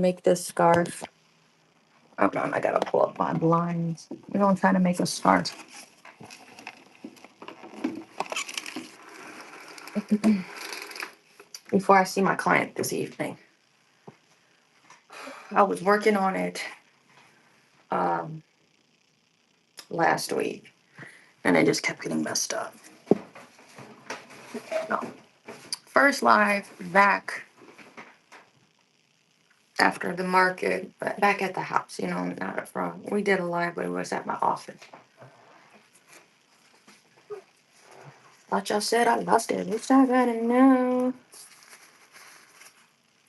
make this scarf. Hold on, I gotta pull up my blinds. We're gonna try to make a scarf. Before I see my client this evening. I was working on it um, last week, and it just kept getting messed up. No. First live back after the market, but back at the house, not at front. We did a live, but it was at my office. Thought y'all said I lost it. It's not gonna know.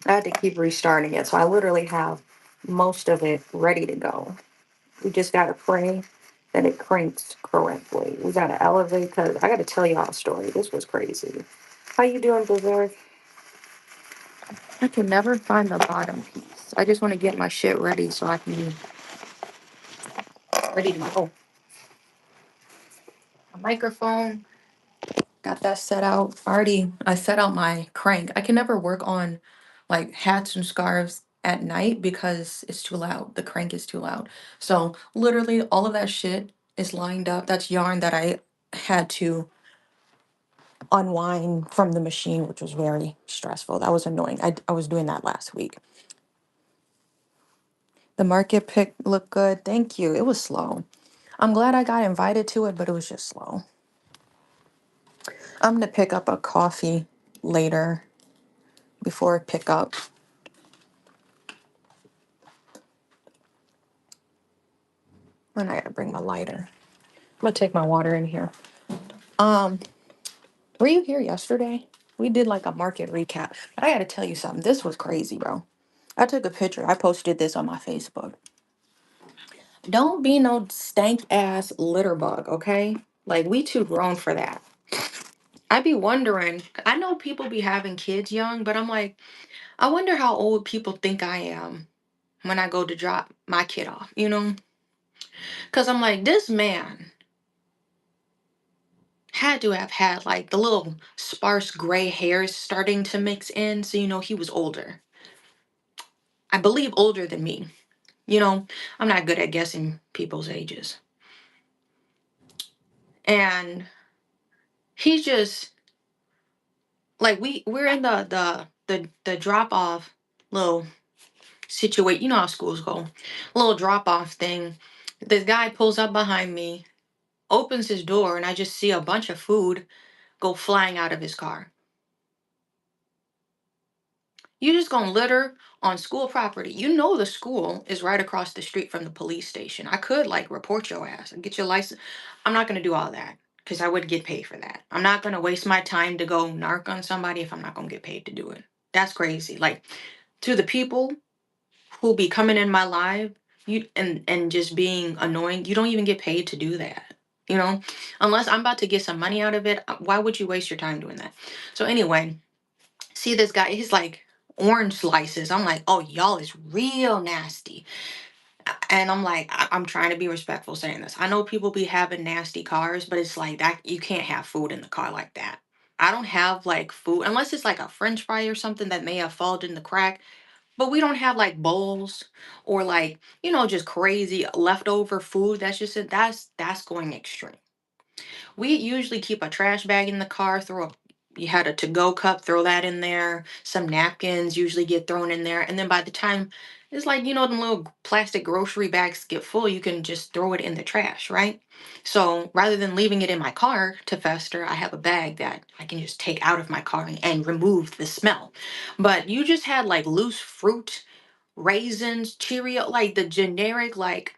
I had to keep restarting it, so I literally have most of it ready to go. We just gotta pray that it cranks correctly. We gotta elevate, because I gotta tell y'all a story. This was crazy. How you doing, Berserk? I can never find the bottom piece. I just want to get my shit ready so I can be ready to go. A microphone, got that set out. I set out my crank. I can never work on like hats and scarves at night because it's too loud. The crank is too loud. So literally all of that shit is lined up. That's yarn that I had to unwind from the machine, which was very stressful. That was annoying. I was doing that last week. The market pick looked good. Thank you. It was slow. I'm glad I got invited to it, but it was just slow. I'm gonna pick up a coffee later before I pick up. And I gotta bring my lighter. I'm gonna take my water in here. Um, were you here yesterday? We did like a market recap. But I gotta tell you something. This was crazy, bro. I took a picture. I posted this on my Facebook. Don't be no stank ass litter bug, okay? Like we too grown for that. I be wondering, I know people be having kids young, but I'm like, I wonder how old people think I am when I go to drop my kid off, you know? Because I'm like, this man had to have had like the little sparse gray hairs starting to mix in. So, he was older. I believe older than me. I'm not good at guessing people's ages. And he's just like, we're in the drop off little situate. You know how schools go, little drop off thing. This guy pulls up behind me, opens his door, and I just see a bunch of food go flying out of his car. You just gonna litter on school property. The school is right across the street from the police station. I could like report your ass and get your license. I'm not gonna do all that because I would get paid for that. I'm not gonna waste my time to go narc on somebody if I'm not gonna get paid to do it. That's crazy. Like to the people who be coming in my live, you and just being annoying, you don't even get paid to do that. Unless I'm about to get some money out of it, why would you waste your time doing that? So anyway, see this guy, he's like orange slices. I'm like, oh, y'all is real nasty. And I'm like, I'm trying to be respectful saying this. I know people be having nasty cars, but it's like that you can't have food in the car like that. I don't have like food unless it's like a french fry or something that may have fallen in the crack. But we don't have like bowls or like, just crazy leftover food. That's just it. That's going extreme. We usually keep a trash bag in the car, you had a to-go cup, throw that in there. Some napkins usually get thrown in there. And then by the time it's like, the little plastic grocery bags get full, you can just throw it in the trash, right? So rather than leaving it in my car to fester, I have a bag that I can just take out of my car and remove the smell. But you just had like loose fruit, raisins, Cheerio, like the generic, like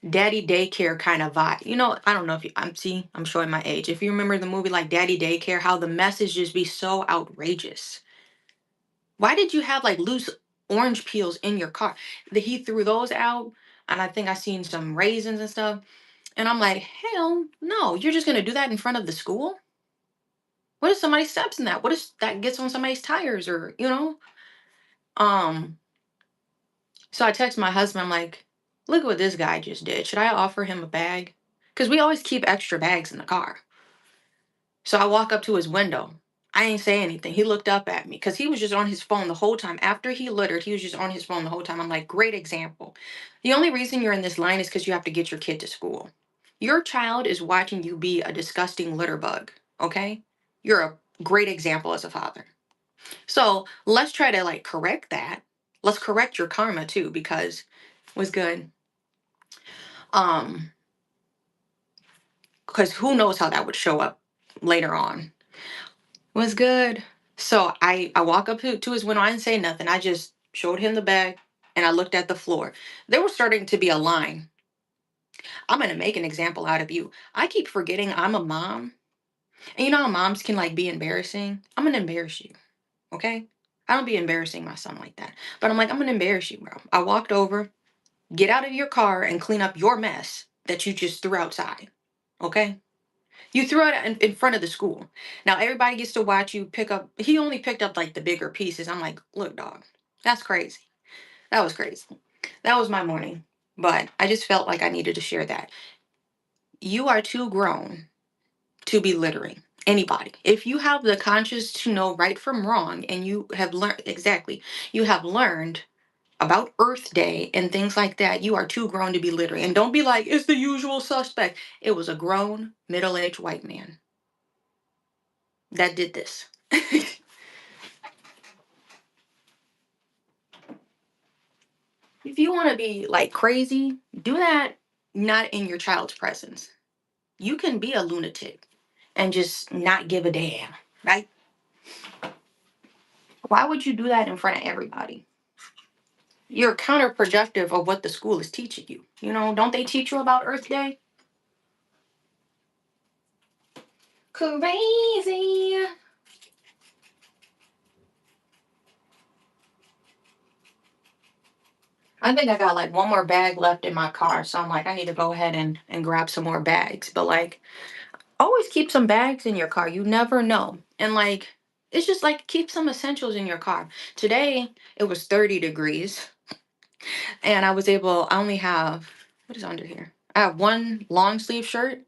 daddy daycare kind of vibe. I don't know if I'm showing my age. If you remember the movie like Daddy Daycare, how the message just be so outrageous. Why did you have like loose orange peels in your car? He threw those out, and I think I seen some raisins and stuff. And I'm like, hell no, you're just gonna do that in front of the school? What if somebody steps in that? What if that gets on somebody's tires or? Um, So I text my husband, I'm like, look what this guy just did. Should I offer him a bag? Because we always keep extra bags in the car. So I walk up to his window. I ain't say anything. He looked up at me because he was just on his phone the whole time. After he littered, he was just on his phone the whole time. I'm like, great example. The only reason you're in this line is because you have to get your kid to school. Your child is watching you be a disgusting litter bug. Okay? You're a great example as a father. So let's try to like correct that. Let's correct your karma too, because it was good. Um, because who knows how that would show up later on. Was good. So I walk up to his window. I didn't say nothing. I just showed him the bag and I looked at the floor. There was starting to be a line. I'm gonna make an example out of you. I keep forgetting I'm a mom. And you know how moms can like be embarrassing? I'm gonna embarrass you. Okay? I don't be embarrassing my son like that. But I'm like, I'm gonna embarrass you, bro. I walked over, get out of your car and clean up your mess that you just threw outside. Okay? You threw it in front of the school. Now everybody gets to watch you pick up. He only picked up like the bigger pieces. I'm like, look, dog, that's crazy. That was crazy. That was my morning. But I just felt like I needed to share that. You are too grown to be littering anybody. If you have the conscience to know right from wrong and you have learned, exactly, you have learned about Earth Day and things like that, you are too grown to be littering. And don't be like, it's the usual suspect. It was a grown, middle aged white man that did this. If you want to be like crazy, do that not in your child's presence. You can be a lunatic and just not give a damn, right? Why would you do that in front of everybody? You're counterproductive of what the school is teaching you. You know, don't they teach you about Earth Day? Crazy. I think I got like one more bag left in my car, so I'm like, I need to go ahead and grab some more bags. But like, always keep some bags in your car. You never know. And like, it's just like keep some essentials in your car. Today it was 30 degrees and I only have, what is under here? I have one long sleeve shirt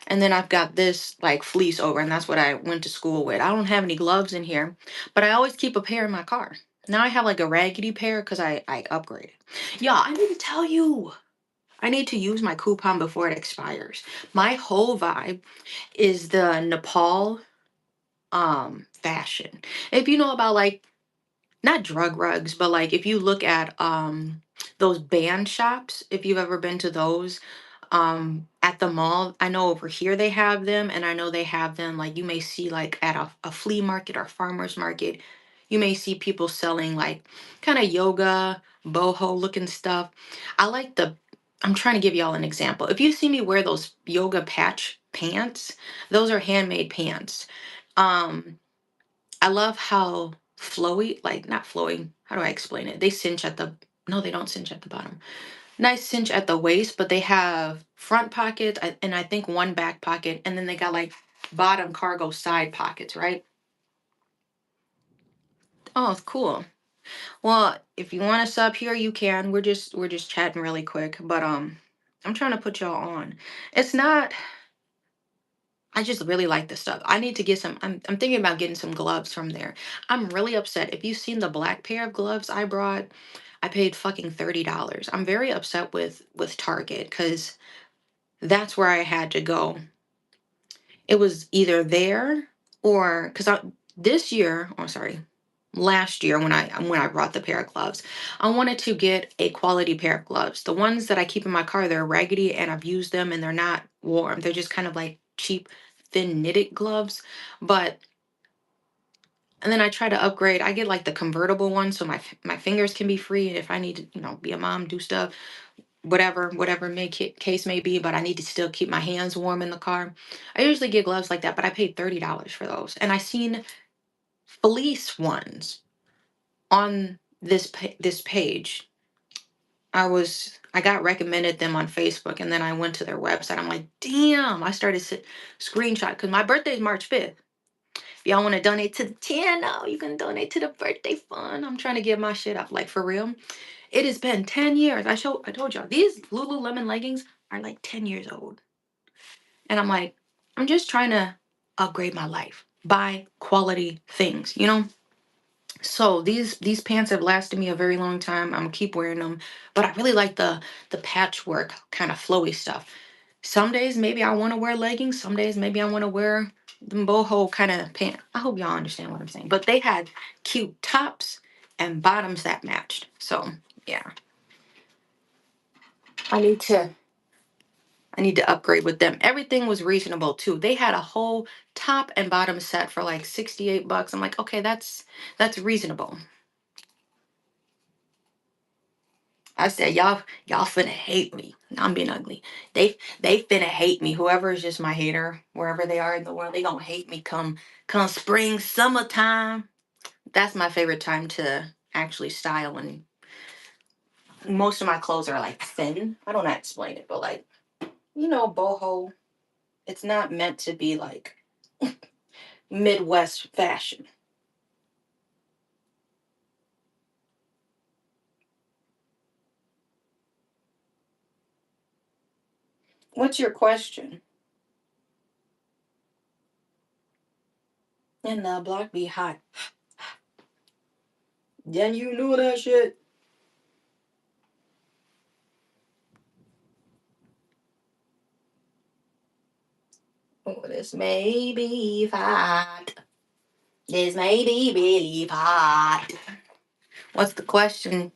and then I've got this like fleece over and that's what I went to school with. I don't have any gloves in here, but I always keep a pair in my car. Now I have like a raggedy pair because I upgraded. Yeah, I need to tell you. I need to use my coupon before it expires. My whole vibe is the Nepal fashion. If you know about like not drug rugs, but like if you look at those band shops, if you've ever been to those at the mall, I know over here they have them and I know they have them like you may see like at a flea market or farmers market. You may see people selling like kind of yoga, boho looking stuff. I like the I'm trying to give y'all an example. If you see me wear those yoga patch pants, those are handmade pants. Um I love how flowy, like not flowy, how do I explain it? They cinch at the, no, they don't cinch at the bottom. Nice cinch at the waist, but they have front pockets and I think one back pocket, and then they got like bottom cargo side pockets, right? Oh, it's cool. Well, if you want to sub here, you can. We're just chatting really quick, but I'm trying to put y'all on. It's not I just really like this stuff. I need to get some. I'm thinking about getting some gloves from there. I'm really upset. If you've seen the black pair of gloves I brought, I paid fucking $30. I'm very upset with Target because that's where I had to go. It was either there or because I this year, oh sorry, last year when I brought the pair of gloves, I wanted to get a quality pair of gloves. The ones that I keep in my car, they're raggedy and I've used them and they're not warm. They're just kind of like cheap, thin knitted gloves. But and then I try to upgrade. I get like the convertible one so my fingers can be free if I need to, be a mom, do stuff, whatever case may be, but I need to still keep my hands warm in the car. I usually get gloves like that, but I paid $30 for those. And I seen fleece ones on this page. I got recommended them on Facebook and then I went to their website. I'm like, damn, I started screenshot because my birthday is March 5th. If y'all want to donate to the channel, you can donate to the birthday fund. I'm trying to get my shit up. Like for real. It has been 10 years. I told y'all these Lululemon leggings are like 10 years old. And I'm like, I'm just trying to upgrade my life. buy quality things, you know? So these pants have lasted me a very long time. I'm gonna keep wearing them, but I really like the patchwork kind of flowy stuff. Some days maybe I want to wear leggings. Some days maybe I want to wear the boho kind of pant. I hope y'all understand what I'm saying. But they had cute tops and bottoms that matched. So yeah, I need to I need to upgrade with them. Everything was reasonable too. They had a whole top and bottom set for like 68 bucks. I'm like, okay, that's reasonable. I said, y'all finna hate me. I'm being ugly. They finna hate me. Whoever is just my hater, wherever they are in the world, they gonna hate me come spring, summertime. That's my favorite time to actually style, and most of my clothes are like thin. I don't know how to explain it, but like, boho. It's not meant to be like Midwest fashion. What's your question? And the block be hot. Then you knew that shit. Oh, this may be hot. This may be really hot. What's the question?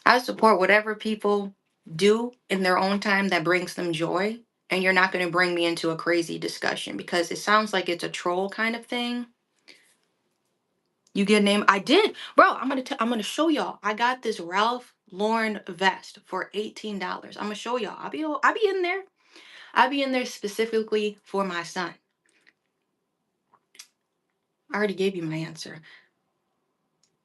I support whatever people do in their own time that brings them joy. And you're not going to bring me into a crazy discussion because it sounds like it's a troll kind of thing. You get a name? I did, bro. I'm gonna show y'all. I got this Ralph Lauren vest for $18. I'm gonna show y'all. I'll be in there. I'll be in there specifically for my son. I already gave you my answer.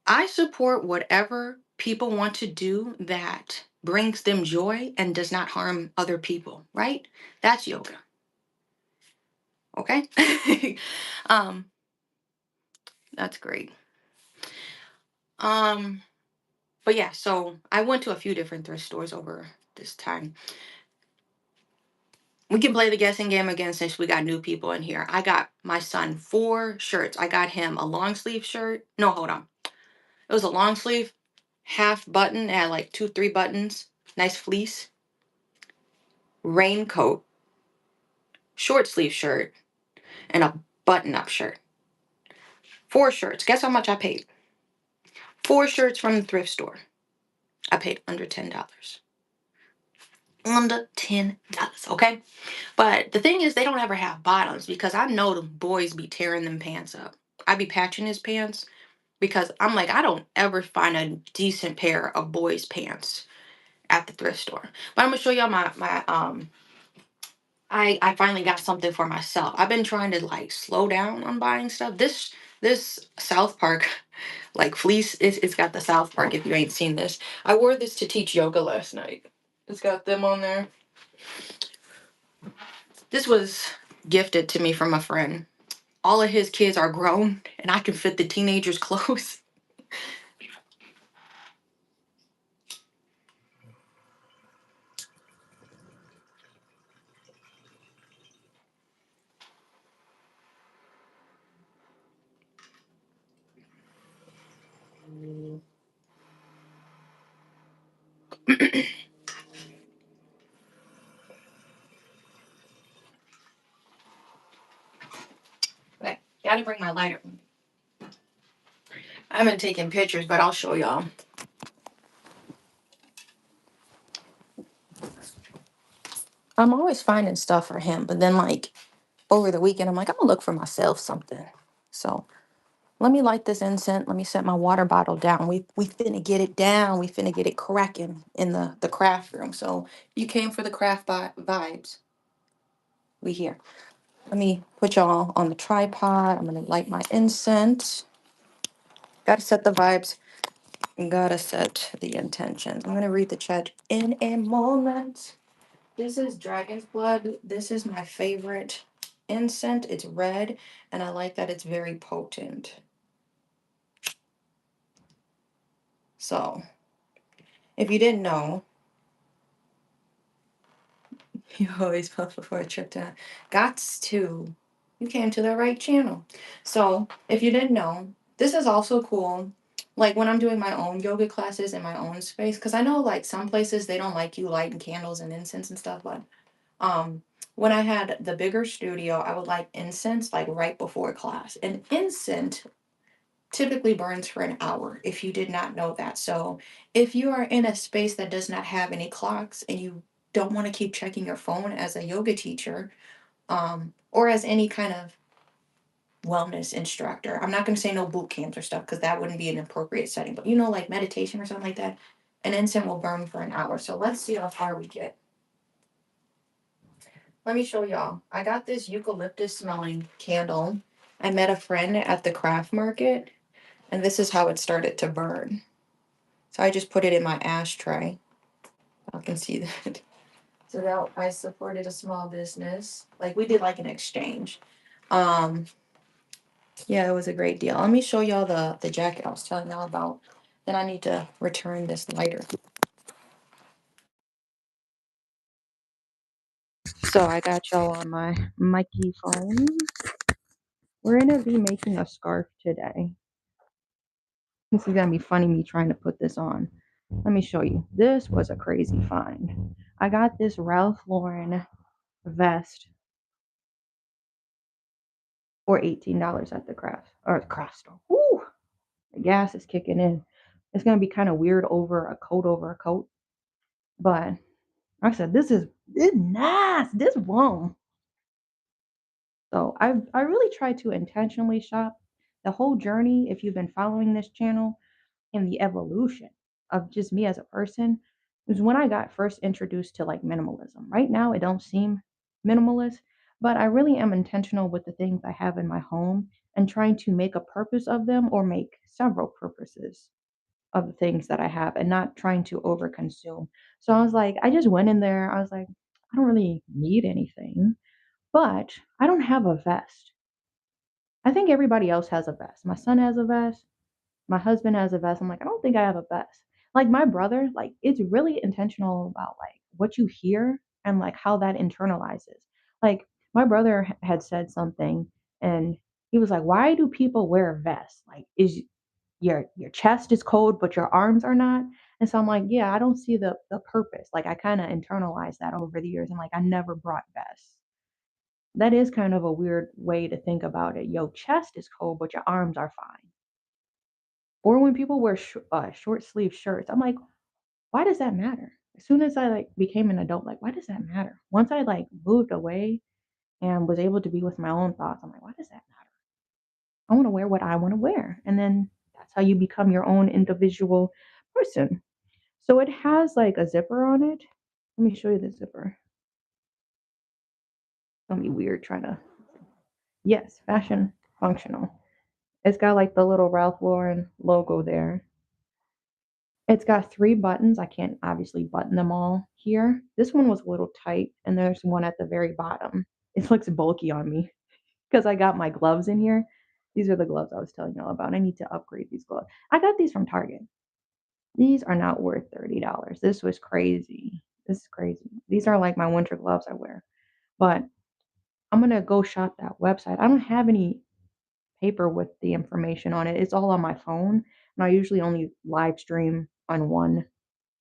I support whatever people want to do that brings them joy and does not harm other people, right? That's yoga. Okay? um, that's great. Um, but yeah, so I went to a few different thrift stores over this time. We can play the guessing game again since we got new people in here. I got my son 4 shirts. I got him a long sleeve shirt. No, hold on. It was a long sleeve, half button, it had like 2, 3 buttons, nice fleece, raincoat, short sleeve shirt, and a button up shirt. 4 shirts. Guess how much I paid? 4 shirts from the thrift store. I paid under $10. Under $10, okay? But the thing is, they don't ever have bottoms because I know the boys be tearing them pants up. I be patching his pants because I'm like, I don't ever find a decent pair of boys' pants at the thrift store. But I'm gonna show y'all my I finally got something for myself. I've been trying to like slow down on buying stuff. This South Park like fleece, it's got the South Park if you ain't seen this. I wore this to teach yoga last night. It's got them on there. This was gifted to me from a friend. All of his kids are grown and I can fit the teenagers' clothes. Okay, gotta bring my lighter. I haven't taken pictures, but I'll show y'all. I'm always finding stuff for him, but then like over the weekend, I'm like, I'm gonna look for myself something. So let me light this incense. Let me set my water bottle down. We finna get it down. We finna get it cracking in the craft room. So you came for the craft vibes. We here. Let me put y'all on the tripod. I'm gonna light my incense. Gotta set the vibes. Gotta set the intentions. I'm gonna read the chat in a moment. This is Dragon's Blood. This is my favorite incense. It's red, and I like that it's very potent. So, if you didn't know, you always puff before a trip to. Gots to. You came to the right channel. So, if you didn't know, this is also cool. Like when I'm doing my own yoga classes in my own space, because I know like some places they don't like you lighting candles and incense and stuff, but um when I had the bigger studio, I would like incense like right before class. And incense typically burns for an hour if you did not know that. So if you are in a space that does not have any clocks and you don't want to keep checking your phone as a yoga teacher, or as any kind of wellness instructor. I'm not going to say no boot camps or stuff because that wouldn't be an appropriate setting, but like meditation or something like that, an incense will burn for an hour. So let's see how far we get. Let me show y'all. I got this eucalyptus smelling candle. I met a friend at the craft market, and this is how it started to burn. So I just put it in my ashtray. I can see that. So that I supported a small business. Like we did like an exchange. Um, Yeah, it was a great deal. Let me show y'all the jacket I was telling y'all about. Then I need to return this lighter. So I got y'all on my Mikey phone. We're gonna be making a scarf today. This is gonna be funny me trying to put this on. Let me show you. This was a crazy find. I got this Ralph Lauren vest for $18 at the craft store. Woo! The gas is kicking in. It's gonna be kind of weird over a coat, but like I said, this nice. This warm. So I really try to intentionally shop the whole journey. If you've been following this channel and the evolution of just me as a person, was when I got first introduced to like minimalism. Right now, it don't seem minimalist, but I really am intentional with the things I have in my home and trying to make a purpose of them or make several purposes of the things that I have and not trying to overconsume. So I was like, I just went in there. I was like, I don't really need anything, but I don't have a vest. I think everybody else has a vest. My son has a vest. My husband has a vest. I'm like, I don't think I have a vest. Like my brother, like it's really intentional about like what you hear and like how that internalizes. Like my brother had said something and he was like, "Why do people wear vests? Like is your chest is cold but your arms are not?" And so I'm like, "Yeah, I don't see the purpose." Like I kind of internalized that over the years and like I never brought vests. That is kind of a weird way to think about it. Your chest is cold but your arms are fine. Or when people wear short sleeve shirts, I'm like, why does that matter? As soon as I like became an adult, like, why does that matter? Once I like moved away and was able to be with my own thoughts, I'm like, why does that matter? I want to wear what I want to wear. And then that's how you become your own individual person. So it has like a zipper on it. Let me show you the zipper. It's gonna be weird trying to, yes, fashion functional. It's got like the little Ralph Lauren logo there. It's got 3 buttons. I can't obviously button them all here. This one was a little tight, and there's one at the very bottom. It looks bulky on me because I got my gloves in here. These are the gloves I was telling y'all about. I need to upgrade these gloves. I got these from Target. These are not worth $30. This was crazy. This is crazy. These are like my winter gloves I wear. But I'm gonna go shop that website. I don't have any paper with the information on it. It's all on my phone, and I usually only live stream on one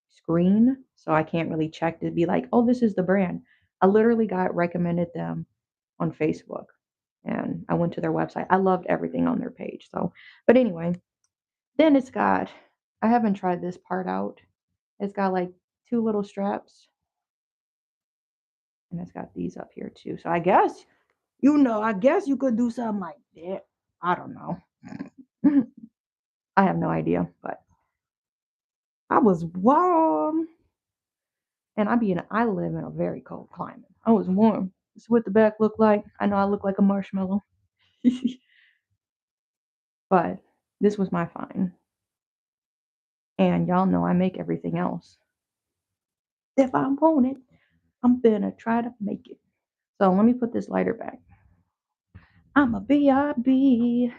screen, so I can't really check to be like, "Oh, this is the brand." I literally got recommended them on Facebook, and I went to their website. I loved everything on their page. So, but anyway, then it's got I haven't tried this part out. It's got like 2 little straps, and it's got these up here too. So I guess you could do something like that. I don't know. I have no idea, but I was warm. And I live in a very cold climate. I was warm. This is what the back looked like. I know I look like a marshmallow. But this was my find. And y'all know I make everything else. If I want it, I'm gonna try to make it. So let me put this lighter back. I'm a BRB.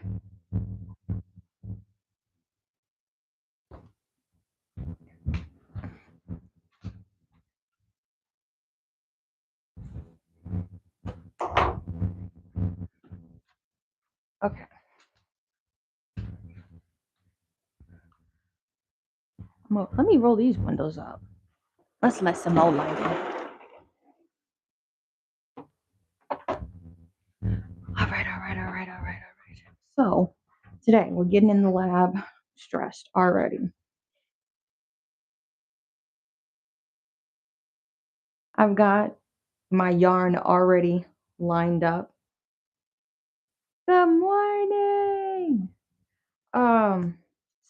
Okay. Let me roll these windows up. Let's let some more light in. All right, all right, all right, all right, all right. So today we're getting in the lab stressed already. I've got my yarn already lined up. Good morning. Um,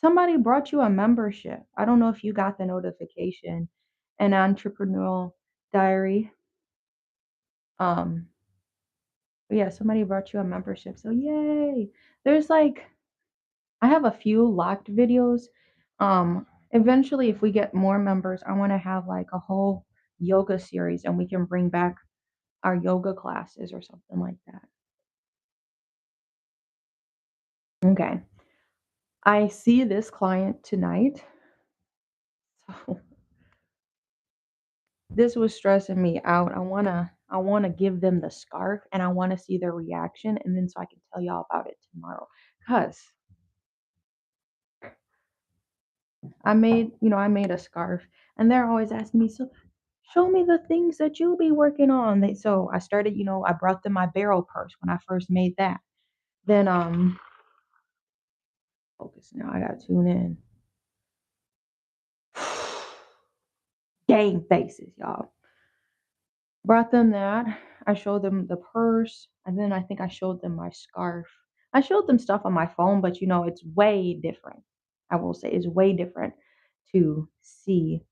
Somebody brought you a membership. I don't know if you got the notification. An entrepreneurial diary. Um, yeah, somebody brought you a membership. So yay. There's like I have a few locked videos. Eventually if we get more members, I want to have like a whole yoga series and we can bring back our yoga classes or something like that. Okay. I see this client tonight. So this was stressing me out. I wanna give them the scarf and I wanna see their reaction and then so I can tell y'all about it tomorrow. Cause I made a scarf and they're always asking me, so show me the things that you'll be working on. So I started, I brought them my barrel purse when I first made that. Then focus now, I gotta tune in. Game faces, y'all. Brought them that. I showed them the purse, and then I think I showed them my scarf. I showed them stuff on my phone, but it's way different. I will say it's way different to see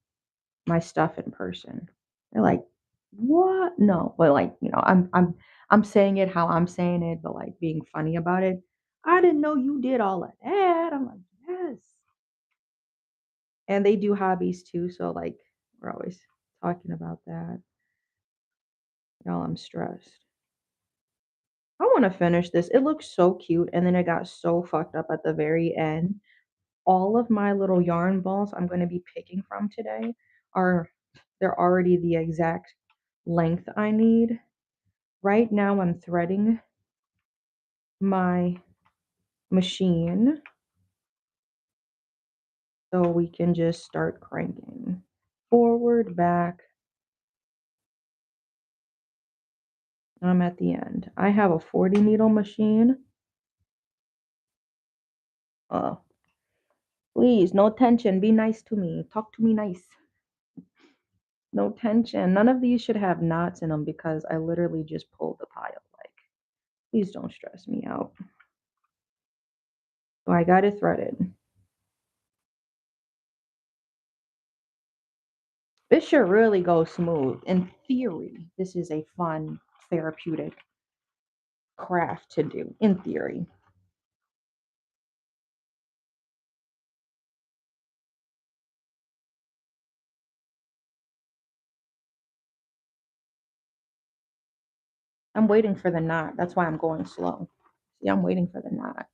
my stuff in person. They're like, "What?" No, but like, I'm saying it how I'm saying it, but like being funny about it. I didn't know you did all of that. I'm like, yes. And they do hobbies too, so like we're always talking about that. Y'all, I'm stressed. I wanna finish this. It looks so cute, and then it got so fucked up at the very end. All of my little yarn balls I'm gonna be picking from today are they're already the exact length I need. Right now, I'm threading my machine so we can just start cranking. Forward, back. I'm at the end. I have a 40 needle machine. Oh, please, no tension. Be nice to me. Talk to me nice. No tension. None of these should have knots in them because I literally just pulled the pile. Like, please don't stress me out. So I got it threaded. This should really go smooth. In theory, this is a fun, therapeutic craft to do. In theory. I'm waiting for the knot. That's why I'm going slow. See, I'm waiting for the knot.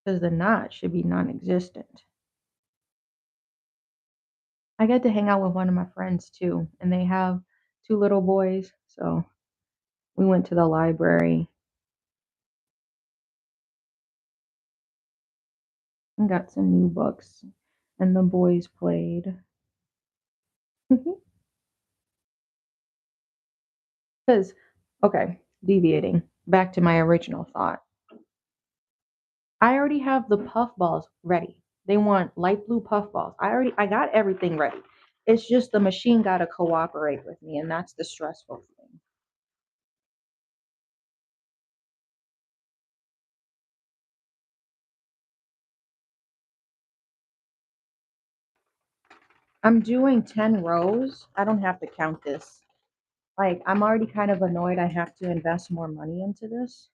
Because the knot should be non existent. I get to hang out with one of my friends too, and they have two little boys. So we went to the library and got some new books, and the boys played. Because, okay, deviating back to my original thought. I already have the puff balls ready. They want light blue puff balls. I got everything ready. It's just the machine got to cooperate with me, and that's the stressful thing. I'm doing 10 rows. I don't have to count this. Like, I'm already kind of annoyed I have to invest more money into this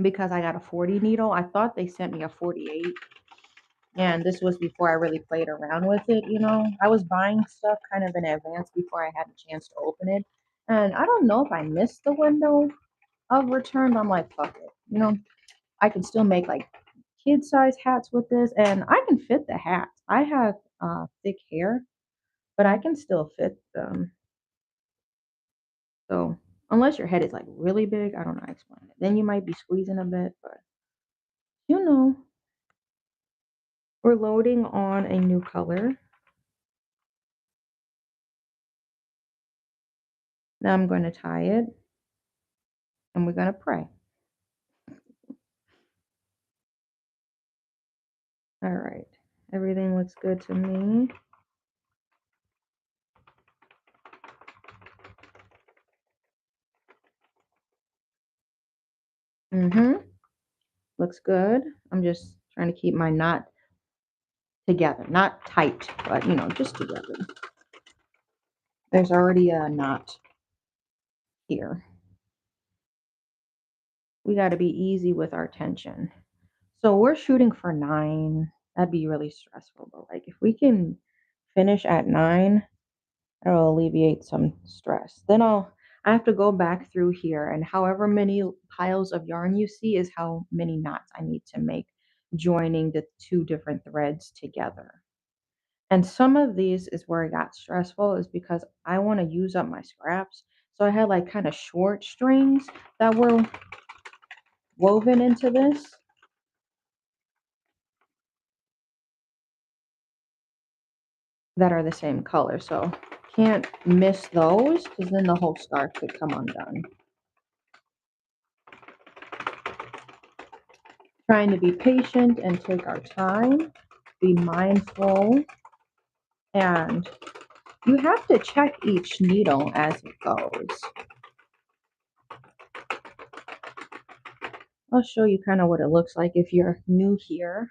because I got a 40 needle. I thought they sent me a 48, and this was before I really played around with it. I was buying stuff kind of in advance before I had a chance to open it. And I don't know if I missed the window of return, but I'm like, fuck it. I can still make like kid size hats with this, and I can fit the hats. I have thick hair, but I can still fit them. So unless your head is like really big, I don't know how to explain it. Then you might be squeezing a bit, but you know, we're loading on a new color. Now I'm going to tie it and we're going to pray. All right. Everything looks good to me. Looks good. I'm just trying to keep my knot together. Not tight, but just together. There's already a knot here. We got to be easy with our tension. So we're shooting for 9. That'd be really stressful. But like if we can finish at 9, that'll alleviate some stress. Then I have to go back through here, and however many piles of yarn you see is how many knots I need to make joining the 2 different threads together. And some of these is where it got stressful is because I want to use up my scraps. So I had like kind of short strings that were woven into this. That are the same color. So can't miss those because then the whole scarf could come undone. Trying to be patient and take our time, be mindful, and you have to check each needle as it goes. I'll show you kind of what it looks like if you're new here.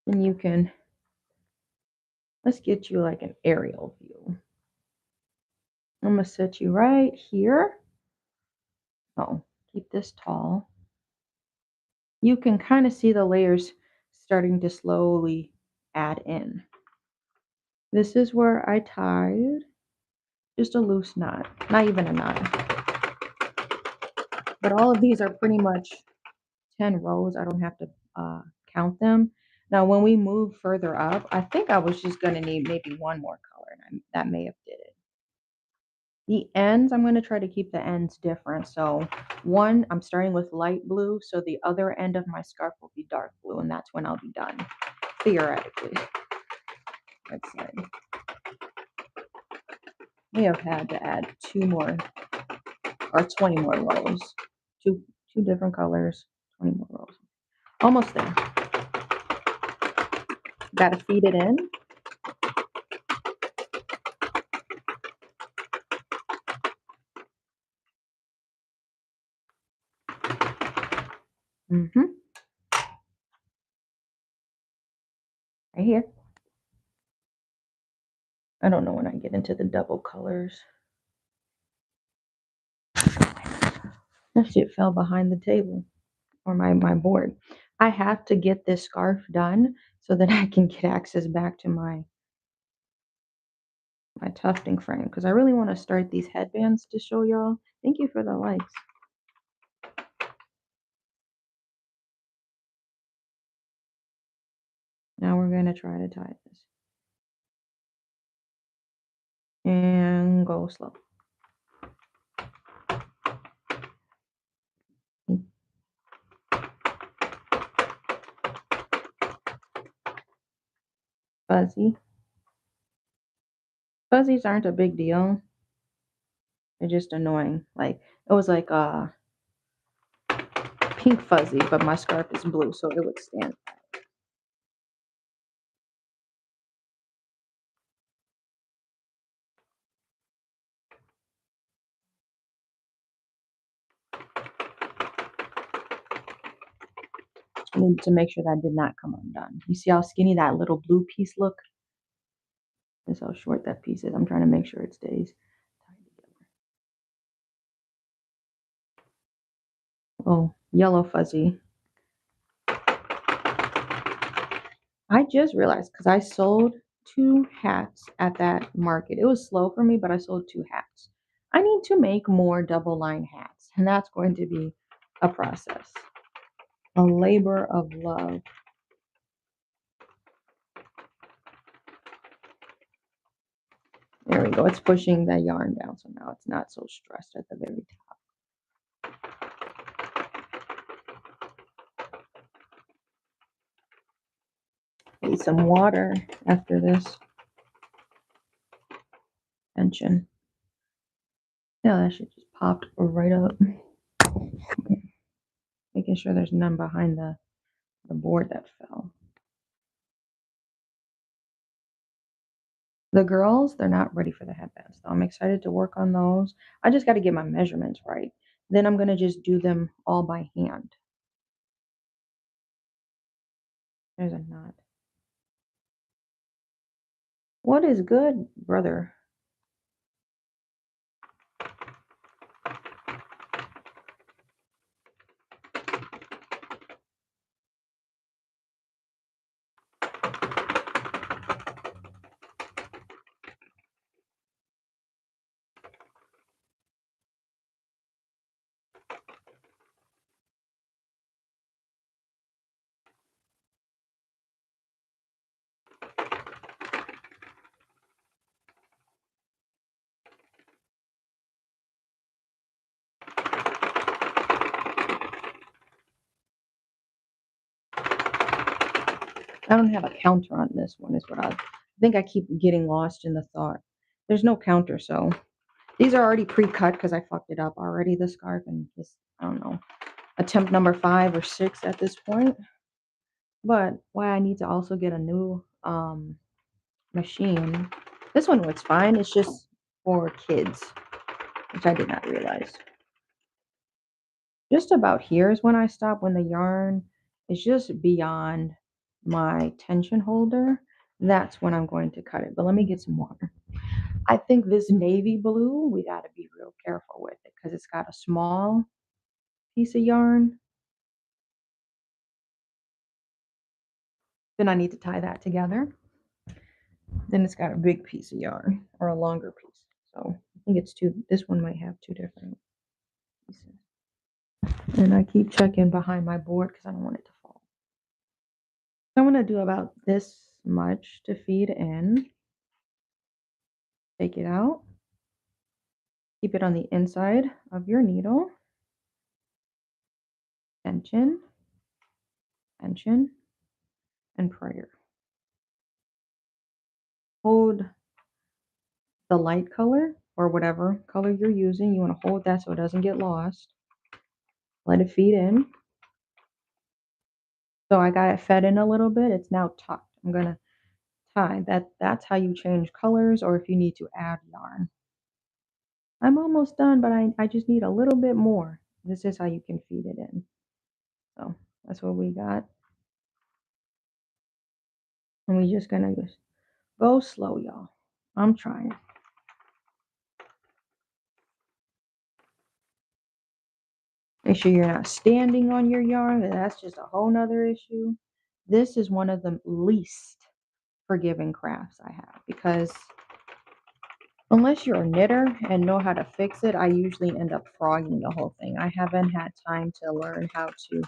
And you can, let's get you like an aerial view. I'm going to set you right here. Oh, keep this tall. You can kind of see the layers starting to slowly add in. This is where I tied just a loose knot, not even a knot. But all of these are pretty much 10 rows. I don't have to count them. Now, when we move further up, I think I was just going to need maybe one more color, and that may have did it. The ends, I'm going to try to keep the ends different. So one, I'm starting with light blue, so the other end of my scarf will be dark blue, and that's when I'll be done, theoretically. Let's say we have had to add 2 more or 20 more rows. Two different colors, 20 more rows. Almost there. Got to feed it in. Right here. I don't know when I get into the double colors. That shit fell behind the table or my board. I have to get this scarf done so that I can get access back to my tufting frame because I really want to start these headbands to show y'all. Thank you for the likes. Now we're going to try to tie this. And go slow. Fuzzy. Fuzzies aren't a big deal. They're just annoying. Like, it was like a pink fuzzy, but my scarf is blue, so it would stand. I need to make sure that did not come undone. You see how skinny that little blue piece look? This is how short that piece is. I'm trying to make sure it stays tied together. Oh, yellow fuzzy. I just realized because I sold 2 hats at that market. It was slow for me, but I sold 2 hats. I need to make more double line hats, and that's going to be a process, a labor of love. There we go. It's pushing the yarn down, so now it's not so stressed at the very top. Need some water after this tension. Yeah, that shit just popped right up. Making sure there's none behind the board that fell. The girls, they're not ready for the headbands, though. I'm excited to work on those. I just got to get my measurements right. Then I'm going to just do them all by hand. There's a knot. What is good, brother? I don't have a counter on this one, is what I think. I keep getting lost in the thought. There's no counter, so these are already pre-cut because I fucked it up already, the scarf, and this, I don't know, attempt number 5 or 6 at this point. But why I need to also get a new machine. This one works fine. It's just for kids, which I did not realize. Just about here is when I stop, when the yarn is just beyond my tension holder. That's when I'm going to cut it. But let me get some water. I think this navy blue, we got to be real careful with it because it's got a small piece of yarn. Then I need to tie that together. Then it's got a big piece of yarn or a longer piece. So I think it's two. This one might have 2 different pieces. And I keep checking behind my board because I don't want it to fall. So I'm going to do about this much to feed in. Take it out. Keep it on the inside of your needle. Tension, tension, and prayer. Hold the light color or whatever color you're using. You want to hold that so it doesn't get lost. Let it feed in. So I got it fed in a little bit. It's now tucked. I'm going to tie that. That's how you change colors or if you need to add yarn. I'm almost done, but I just need a little bit more. This is how you can feed it in. So that's what we got. And we're just going to go slow, y'all. I'm trying. Make sure you're not standing on your yarn. That's just a whole nother issue. This is one of the least forgiving crafts I have because unless you're a knitter and know how to fix it, I usually end up frogging the whole thing. I haven't had time to learn how to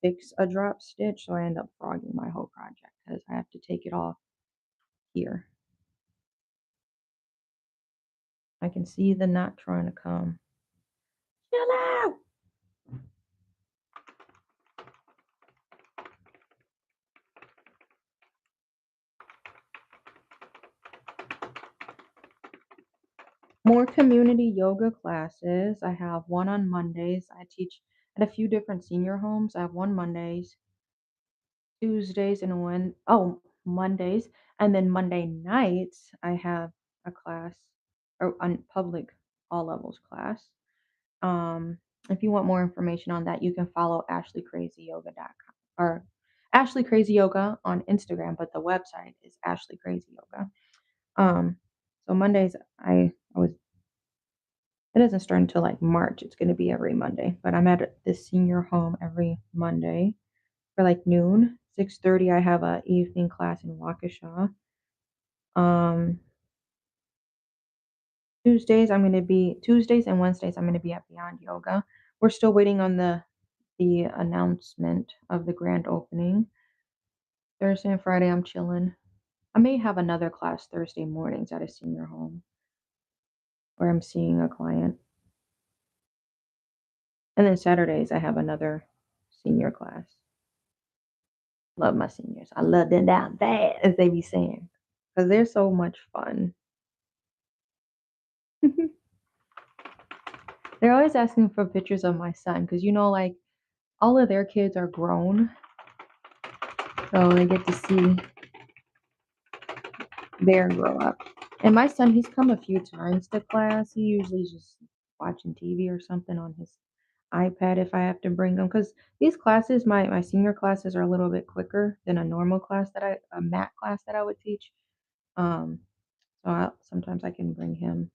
fix a drop stitch, so I end up frogging my whole project because I have to take it off here. I can see the knot trying to come. Chill out! More community yoga classes. I have one on Mondays. I teach at a few different senior homes. I have one Mondays, Tuesdays, and Mondays. And then Monday nights, I have a class or a public all levels class. Um, if you want more information on that, you can follow AshleeCrazyYoga.com or Ashlee Crazy Yoga on Instagram, but the website is Ashlee Crazy Yoga. So Mondays, it doesn't start until like March. It's going to be every Monday, but I'm at this senior home every Monday for like noon, 6:30. I have a evening class in Waukesha. Tuesdays and Wednesdays I'm going to be at Beyond Yoga. We're still waiting on the announcement of the grand opening. Thursday and Friday I'm chilling. I may have another class Thursday mornings at a senior home. where I'm seeing a client. And then Saturdays, I have another senior class. Love my seniors. I love them down bad, as they be saying, because they're so much fun. They're always asking for pictures of my son because, like, all of their kids are grown. So they get to see their grow up. And my son, he's come a few times to class. He usually just watching TV or something on his iPad if I have to bring him. Because these classes, my senior classes, are a little bit quicker than a normal class a math class that I would teach. Um, sometimes I can bring him,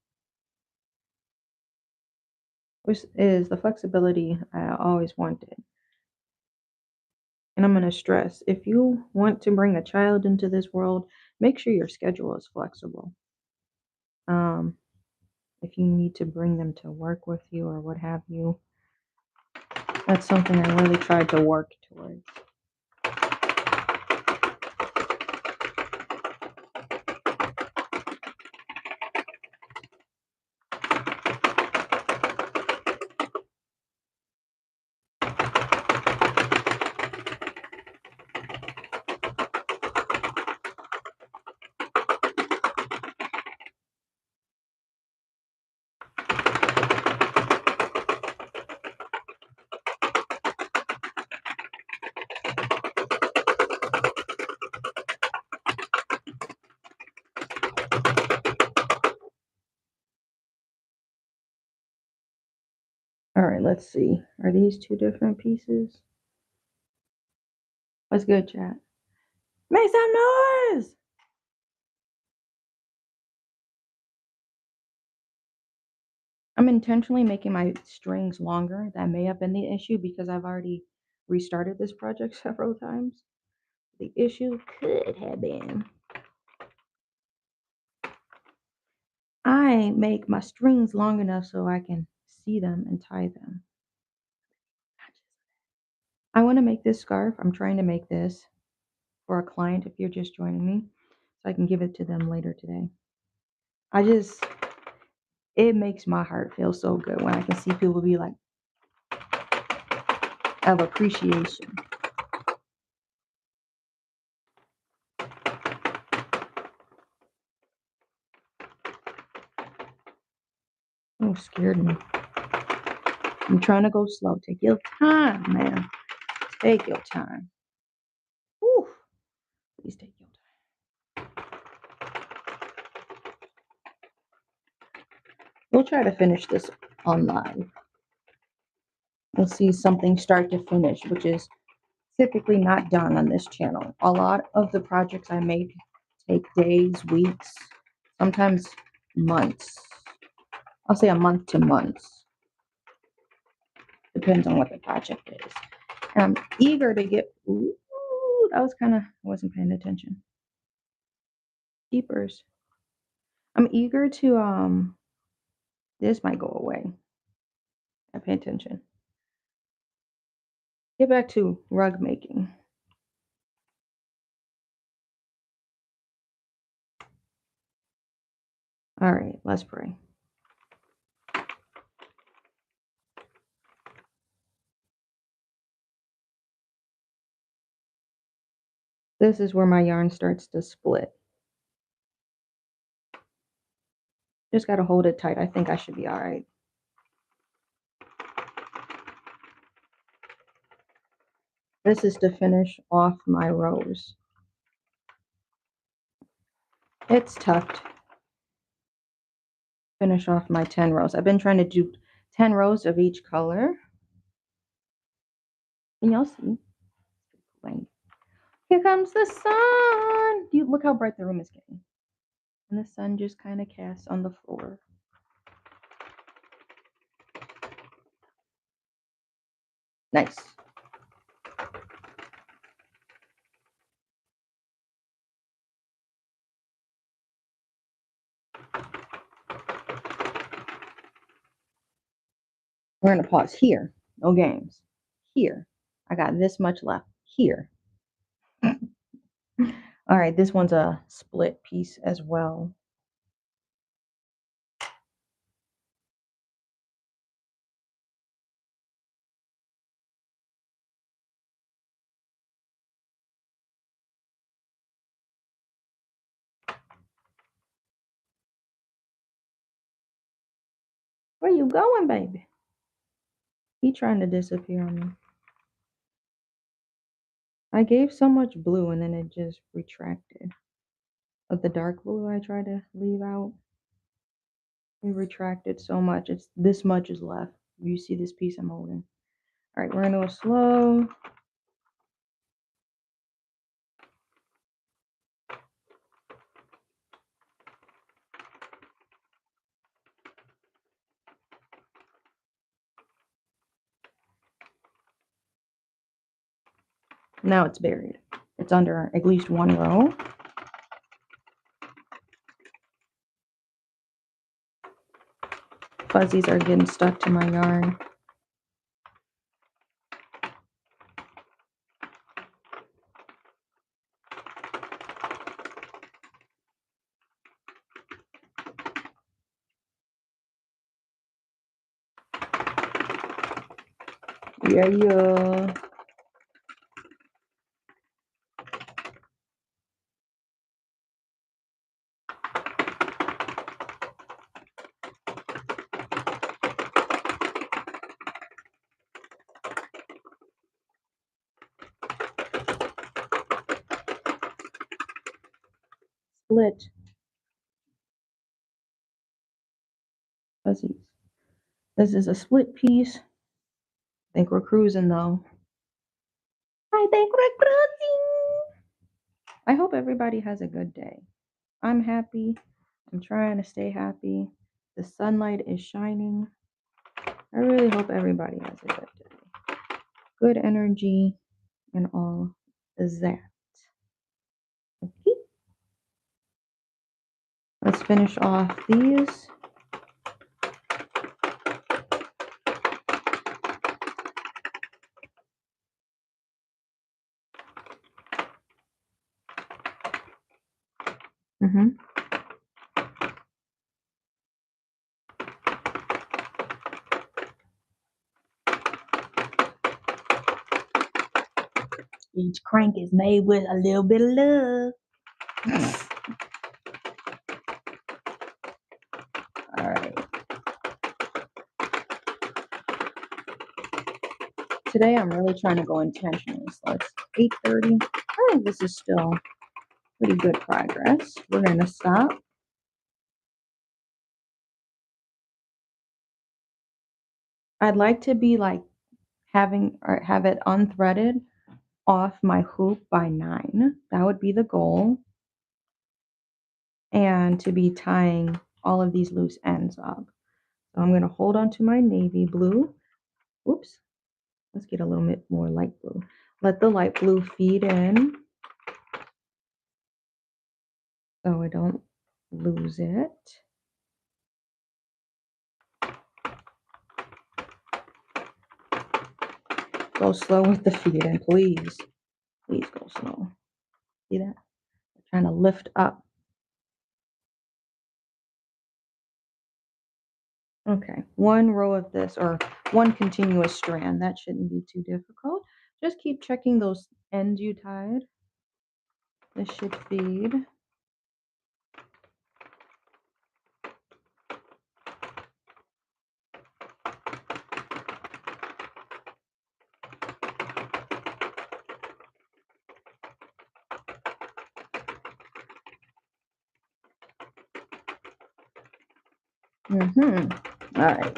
which is the flexibility I always wanted. And I'm going to stress, if you want to bring a child into this world, make sure your schedule is flexible. Um, if you need to bring them to work with you or what have you, that's something I really tried to work towards. All right, let's see. Are these two different pieces? What's good, chat? Make some noise! I'm intentionally making my strings longer. That may have been the issue because I've already restarted this project several times. The issue could have been I make my strings long enough so I can see them and tie them. I want to make this scarf. I'm trying to make this for a client if you're just joining me, so I can give it to them later today. It makes my heart feel so good when I can see people be like, of appreciation. Oh, scared me. I'm trying to go slow. Take your time, man. Take your time. Whew. Please take your time. We'll try to finish this on live. We'll see something start to finish, which is typically not done on this channel. A lot of the projects I make take days, weeks, sometimes months. I'll say a month to months. Depends on what the project is. And I'm eager to get, ooh, that was I wasn't paying attention. Keepers. I'm eager to, this might go away. I pay attention. Get back to rug making. All right, let's pray. This is where my yarn starts to split. Just got to hold it tight. I think I should be all right. This is to finish off my rows. It's tucked. Finish off my 10 rows. I've been trying to do 10 rows of each color. And you'll see. Here comes the sun. Look how bright the room is getting. And the sun just kind of casts on the floor. Nice. We're going to pause here. No games. Here. I got this much left. Here. All right, this one's a split piece as well. Where you going, baby? He trying to disappear on me. I gave so much blue and then it just retracted. Of the dark blue I tried to leave out, it retracted so much. It's this much is left. You see this piece I'm holding. All right, we're gonna go slow. Now it's buried. It's under at least one row. Fuzzies are getting stuck to my yarn. Yeah. Split. Fuzzies. This is a split piece. I think we're cruising though. I think we're cruising. I hope everybody has a good day. I'm happy. I'm trying to stay happy. The sunlight is shining. I really hope everybody has a good day. Good energy and all that. Okay. Let's finish off these. Each crank is made with a little bit of love. All right. Today I'm really trying to go intentionally. So it's 8:30. I think this is still pretty good progress. We're going to stop. I'd like to be like having or have it unthreaded off my hoop by 9. That would be the goal. And to be tying all of these loose ends up. So I'm going to hold on to my navy blue. Oops. Let's get a little bit more light blue. Let the light blue feed in so I don't lose it. Go slow with the feed in, please. Please go slow. See that? I'm trying to lift up. Okay, one row of this, or one continuous strand. That shouldn't be too difficult. Just keep checking those ends you tied. This should feed. All right.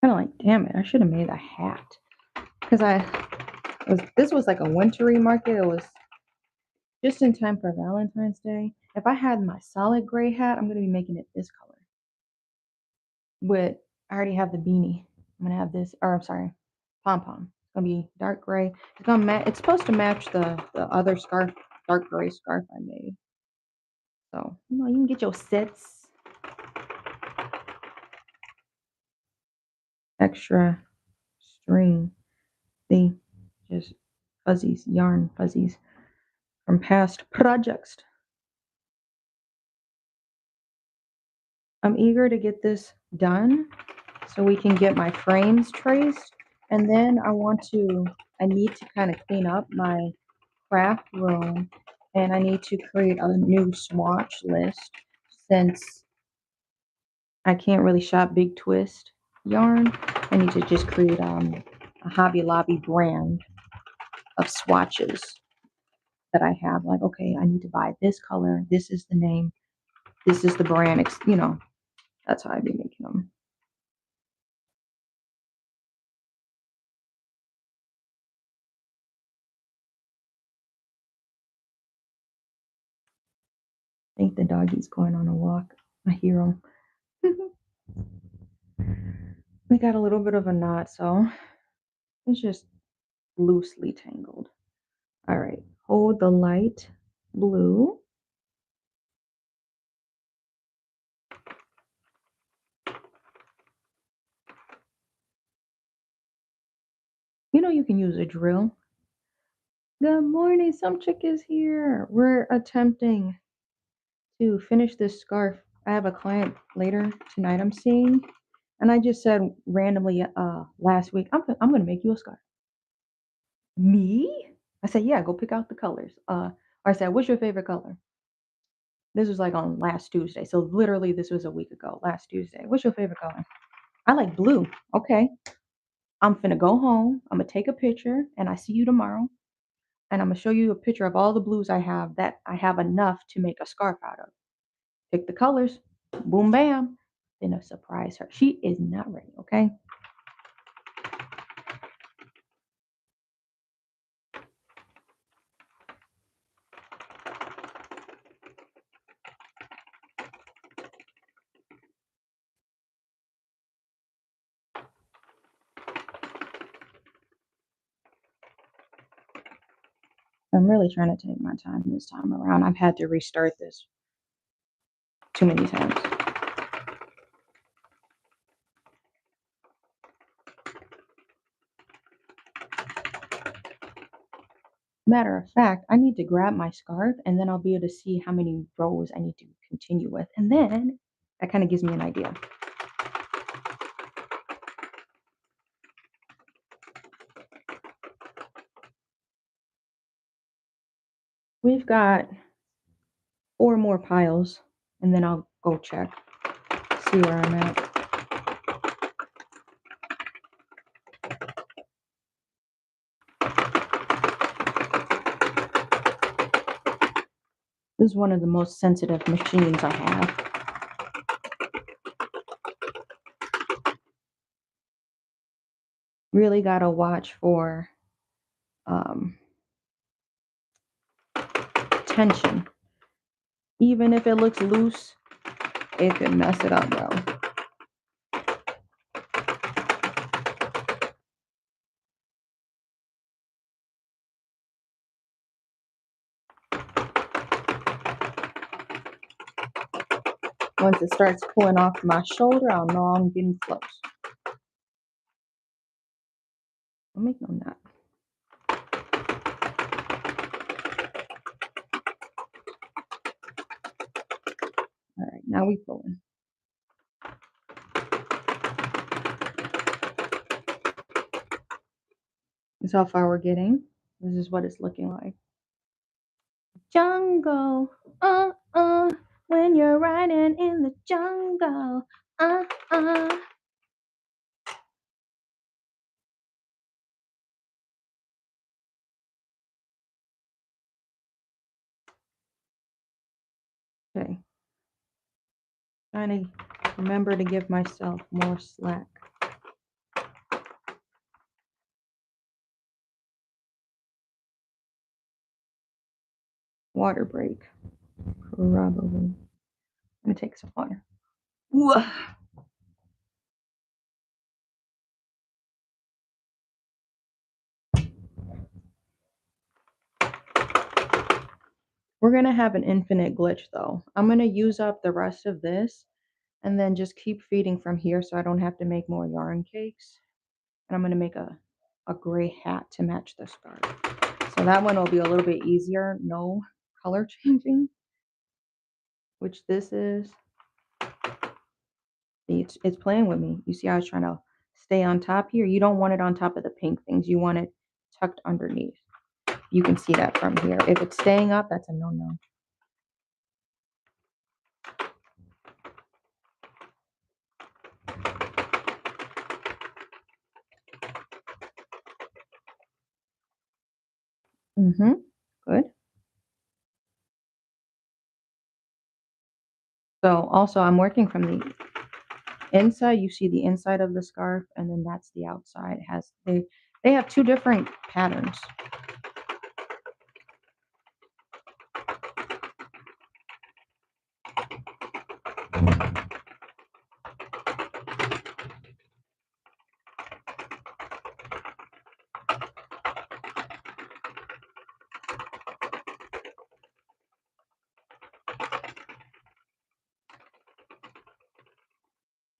Kind of like, damn it, I should have made a hat. Because this was like a wintry market. It was just in time for Valentine's Day. If I had my solid gray hat, I'm going to be making it this color. But I already have the beanie. I'm going to have this, or I'm sorry, pom-pom. It's going to be dark gray. It's going to it's supposed to match the other scarf, dark gray scarf I made. So, you can get your sets. Extra string. See, just fuzzies, yarn fuzzies from past projects. I'm eager to get this done so we can get my frames traced And then I need to kind of clean up my craft room, and I need to create a new swatch list since I can't really shop Big Twist yarn. I need to just create a Hobby Lobby brand of swatches that I have. Like, okay, I need to buy this color. This is the name. This is the brand. That's how I'd be making them. I think the doggy's going on a walk. I hear him. We got a little bit of a knot, so it's just loosely tangled. All right, hold the light blue. You know you can use a drill. Good morning, some chick is here. We're attempting to finish this scarf. I have a client later tonight I'm seeing, and I just said randomly last week, I'm gonna make you a scarf. Me? I said, yeah, go pick out the colors. Or I said, what's your favorite color? This was like on last Tuesday. So literally this was a week ago, last Tuesday. What's your favorite color? I like blue. Okay. I'm finna go home. I'm gonna take a picture and I see you tomorrow. And I'm gonna show you a picture of all the blues I have that I have enough to make a scarf out of. Pick the colors. Boom bam. Then I surprise her. She is not ready, okay? I'm really trying to take my time this time around. I've had to restart this too many times. Matter of fact, I need to grab my scarf and then I'll be able to see how many rows I need to continue with. And then that kind of gives me an idea. We've got 4 more piles and then I'll go check, see where I'm at. This is one of the most sensitive machines I have. Really got to watch for um, tension. Even if it looks loose, it could mess it up, bro. Once it starts pulling off my shoulder, I'll know I'm getting close. I'll make no knot. All right, now we pulling. This is how far we're getting. This is what it's looking like. Jungle, when you're riding in the jungle, uh, uh. Okay. Trying to remember to give myself more slack. Water break. Probably. I'm gonna take some water. Ooh. We're gonna have an infinite glitch though. I'm gonna use up the rest of this and then just keep feeding from here so I don't have to make more yarn cakes. And I'm gonna make a gray hat to match the scarf. So that one will be a little bit easier, no color changing, which this is. It's playing with me. You see how I was trying to stay on top here. You don't want it on top of the pink things. You want it tucked underneath. You can see that from here. If it's staying up, that's a no-no. Good. So also I'm working from the inside. You see the inside of the scarf, and then that's the outside. It has they have two different patterns.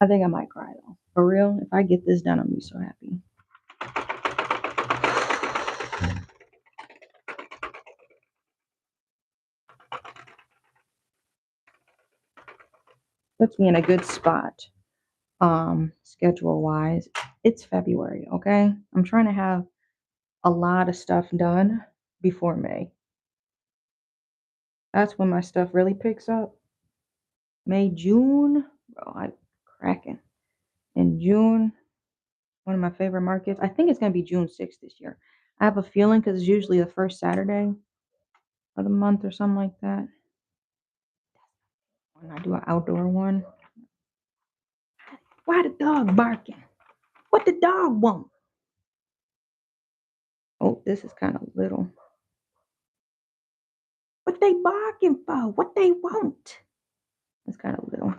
I think I might cry though. For real, if I get this done, I'm gonna be so happy. Puts me in a good spot, schedule wise. It's February, okay? I'm trying to have a lot of stuff done before May. That's when my stuff really picks up. May, June, bro, I cracking. In June, one of my favorite markets. I think it's gonna be June 6th this year. I have a feeling because it's usually the first Saturday of the month or something like that. When I do an outdoor one. Why the dog barking? What the dog want? Oh, this is kind of little. What they barking for? What they want? It's kind of little.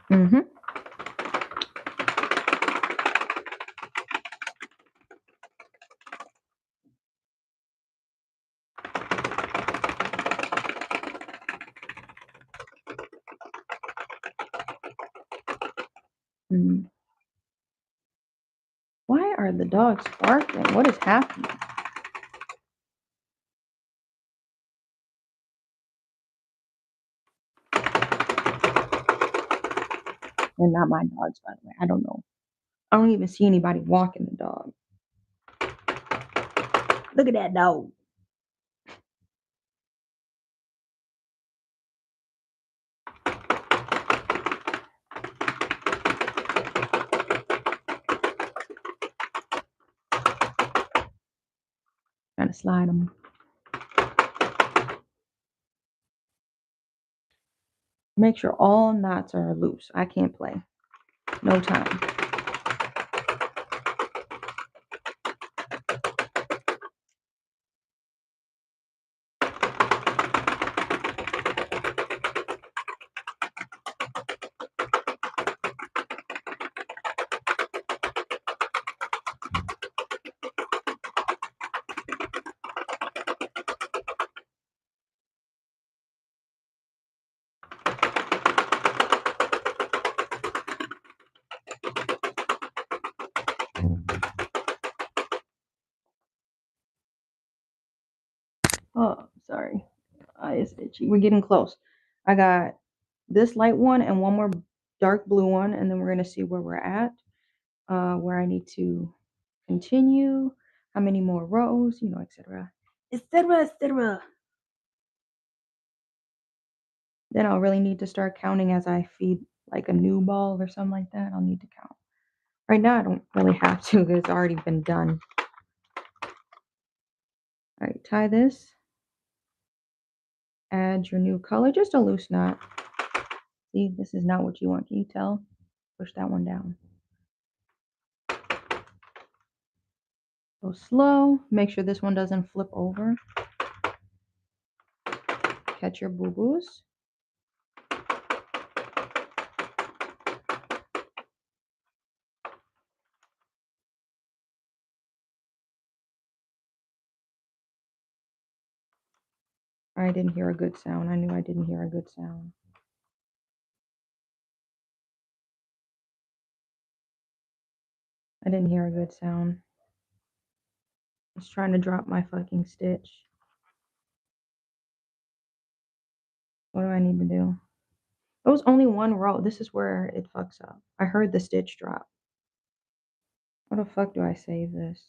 Mm-hmm. Mm. Why are the dogs barking? What is happening? And not my dogs, by the way. I don't know. I don't even see anybody walking the dog. Look at that dog. Trying to slide them. Make sure all knots are loose. I can't play. No time. Oh, sorry. It's itchy. We're getting close. I got this light one and one more dark blue one, and then we're gonna see where we're at, where I need to continue, how many more rows, etc. etc. etc. Then I'll really need to start counting as I feed like a new ball or something like that. I'll need to count. Right now, I don't really have to because it's already been done. All right, tie this. Add your new color, just a loose knot. See, this is not what you want. Can you tell? Push that one down. Go slow. Make sure this one doesn't flip over. Catch your boo-boos. I didn't hear a good sound. I knew I didn't hear a good sound. I didn't hear a good sound. I was trying to drop my fucking stitch. What do I need to do? It was only one row. This is where it fucks up. I heard the stitch drop. How the fuck do I save this?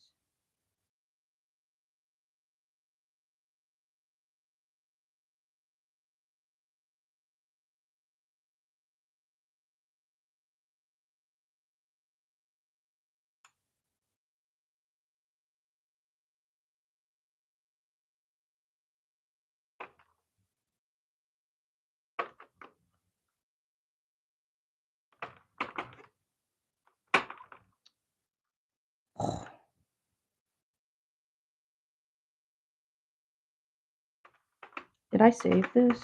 Did I save this?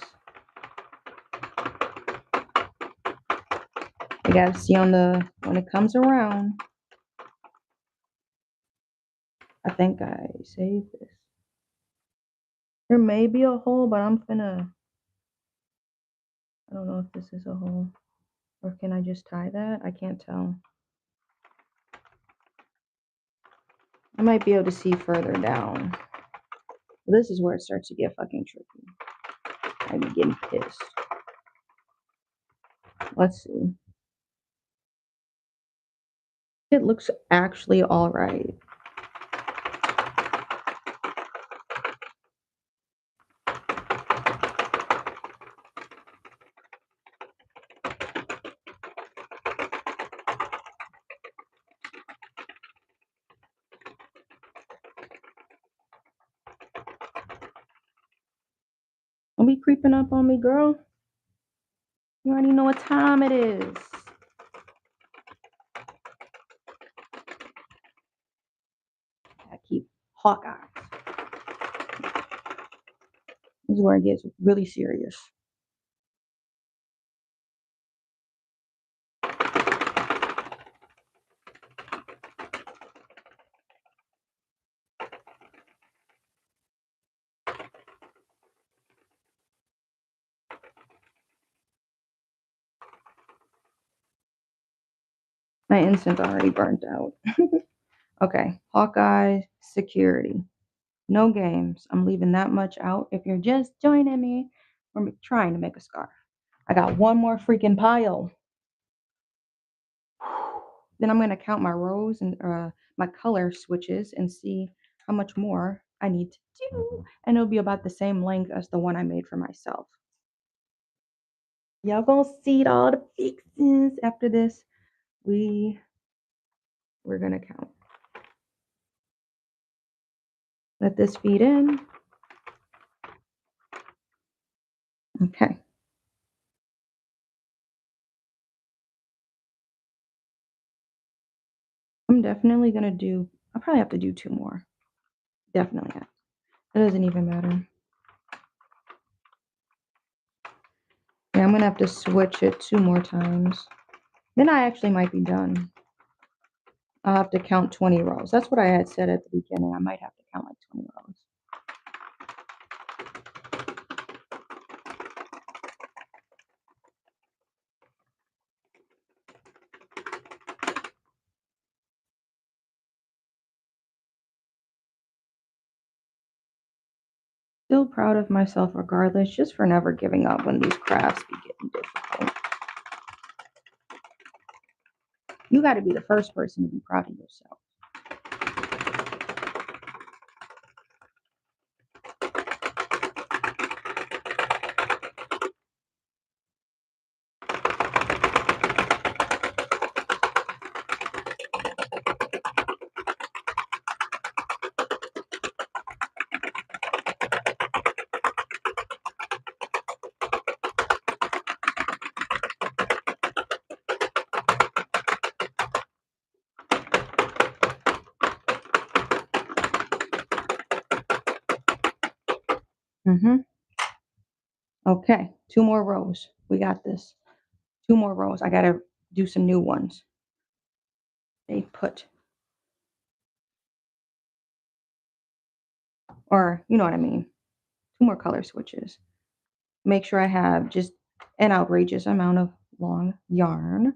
You gotta see on the when it comes around. I think I saved this. There may be a hole, but I don't know if this is a hole. Or can I just tie that? I can't tell. I might be able to see further down. This is where it starts to get fucking tricky. I'd be getting pissed. Let's see. It looks actually all right. Don't be creeping up on me, girl. You already know what time it is. I keep Hawkeye. This is where it gets really serious. My incense already burnt out. Okay, Hawkeye security. No games. I'm leaving that much out. If you're just joining me, we're trying to make a scarf. I got one more freaking pile. Then I'm going to count my rows and my color switches and see how much more I need to do. And it'll be about the same length as the one I made for myself. Y'all gonna see all the fixings after this. We're gonna count. Let this feed in. Okay. I'm definitely gonna do, I'll probably have to do two more. Definitely have. It doesn't even matter. Yeah, I'm gonna have to switch it two more times. Then I actually might be done. I'll have to count 20 rows. That's what I had said at the beginning. I might have to count like 20 rows. Still proud of myself regardless, just for never giving up when these crafts be getting difficult. You got to be the first person to be proud of yourself. Okay, two more rows. We got this. Two more rows. I got to do some new ones. Stay put. Or, you know what I mean. 2 more color switches. Make sure I have just an outrageous amount of long yarn.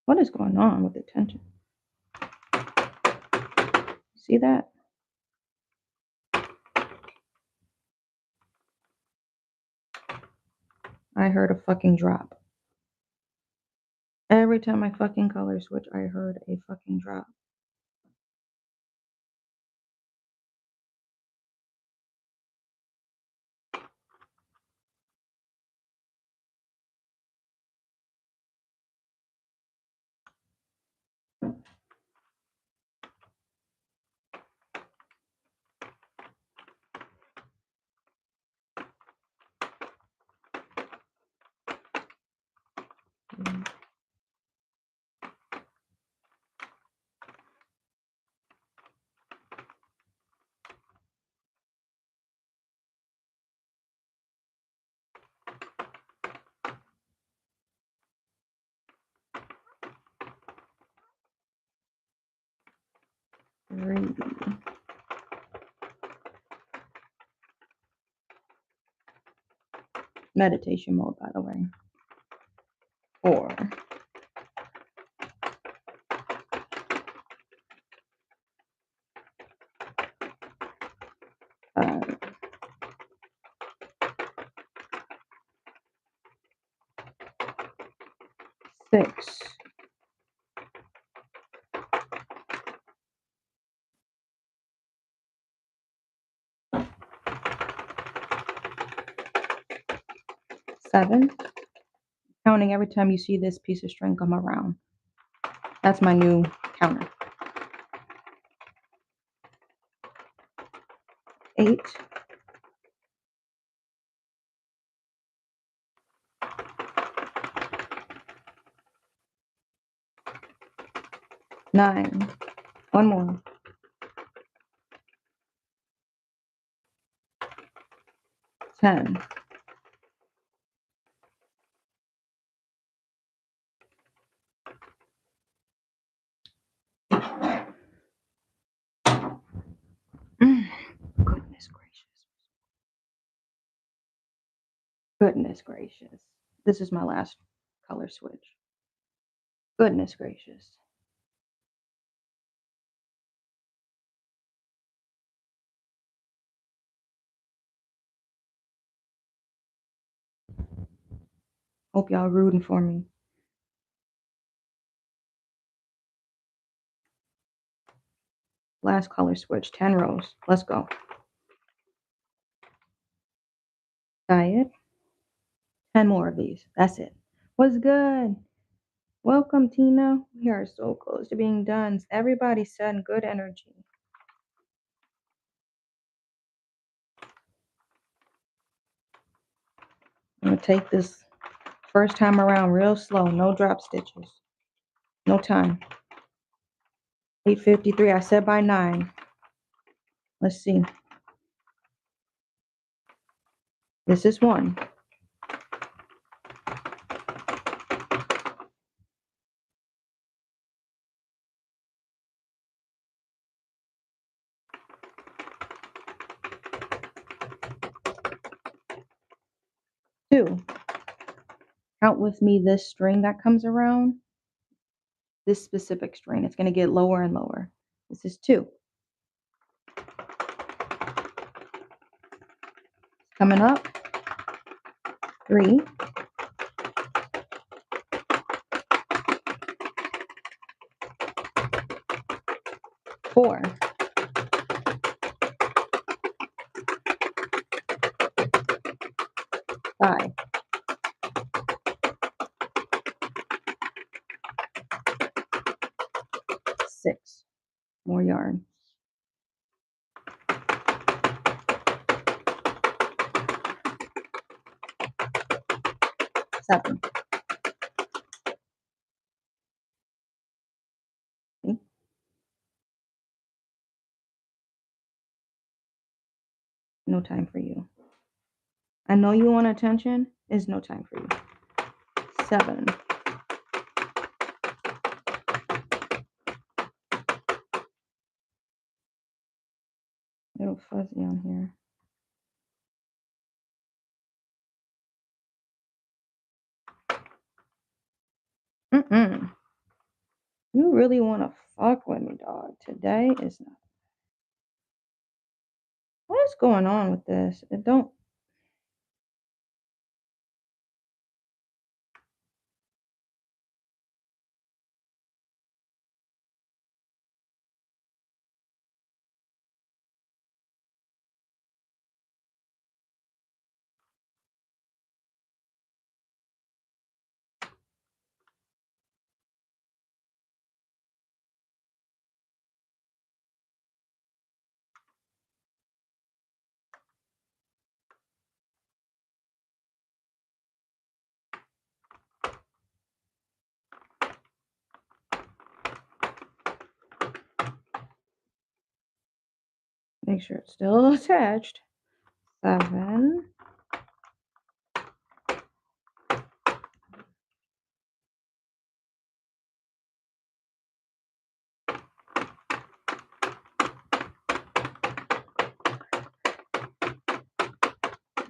What is going on with the tension? See that? I heard a fucking drop. Every time I fucking color switch, I heard a fucking drop. Crazy. Meditation mode, by the way. 4. 5. 6. 7. Counting every time you see this piece of string come around. That's my new counter. 8. 9. One more. 10. 'Goodness gracious. Goodness gracious. This is my last color switch. Goodness gracious. Hope y'all rooting for me. Last color switch, 10 rows. Let's go. Diet. 10 more of these. That's it. What's good? Welcome, Tina. We are so close to being done. Everybody send good energy. I'm going to take this first time around real slow. No drop stitches. No time. 8:53. I said by 9. Let's see. This is 1. 2. Count with me this string that comes around. This specific string. It's going to get lower and lower. This is 2. Coming up. 3. 4. 5. 6. More yarn. 7. See? No time for you. I know you want attention. There's no time for you. 7. Little fuzzy on here. You really want to fuck with me, dog. Today is not. What is going on with this? It don't. Make sure it's still attached. 7.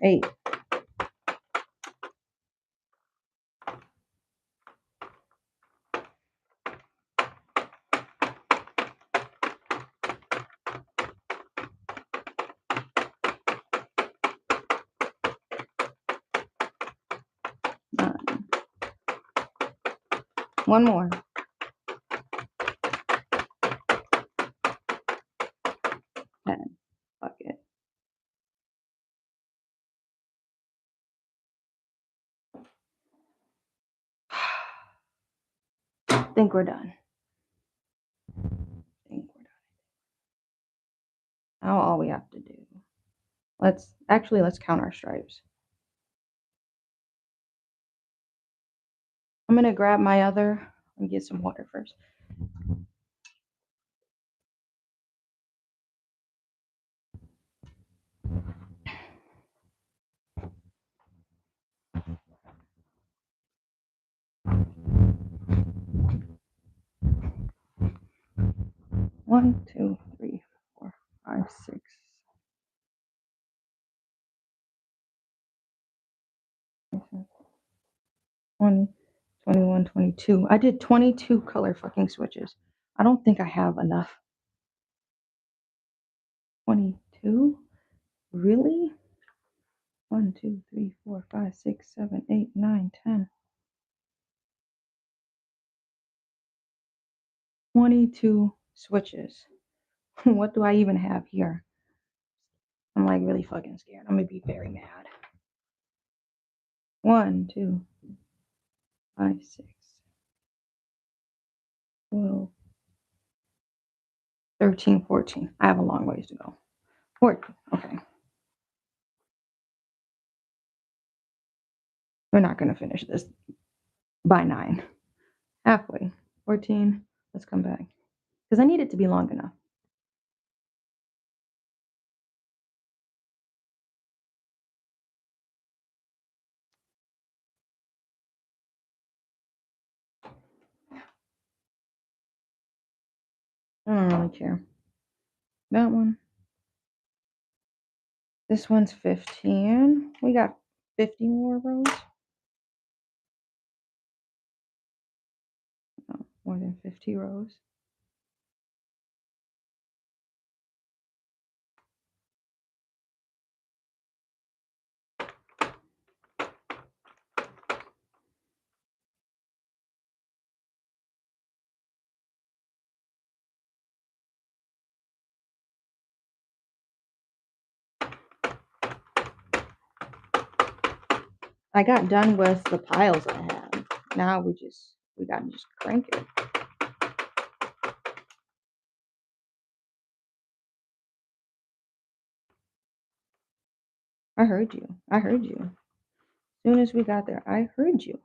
8. Nine. One more. 10. Fuck it. Think we're done. Think we're done. Now all we have to do. Let's count our stripes. I'm gonna grab my other and get some water first. One, two, three, 4, 5, 6. 20, 21, 22. I did 22 color fucking switches. I don't think I have enough. 22? Really? 1, 2, 3, 4, 5, 6, 7, 8, 9, 10. 22 switches. What do I even have here? I'm like really fucking scared. I'm gonna be very mad. 1, 2, 5, 6, 12, 13, 14. I have a long ways to go. 14. Okay. We're not gonna finish this by 9. Halfway. 14. Let's come back. Because I need it to be long enough. I don't really care. That one. This one's 15. We got 50 more rows. No, more than 50 rows. I got done with the piles I had. Now we gotta just crank it. I heard you. soon as we got there, I heard you.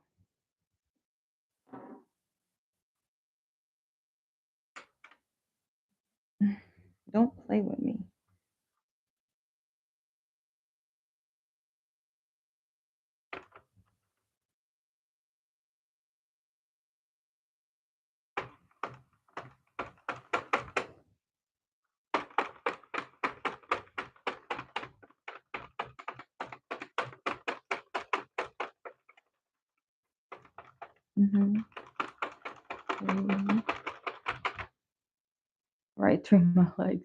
Don't play with me. Mm-hmm. Right through my legs.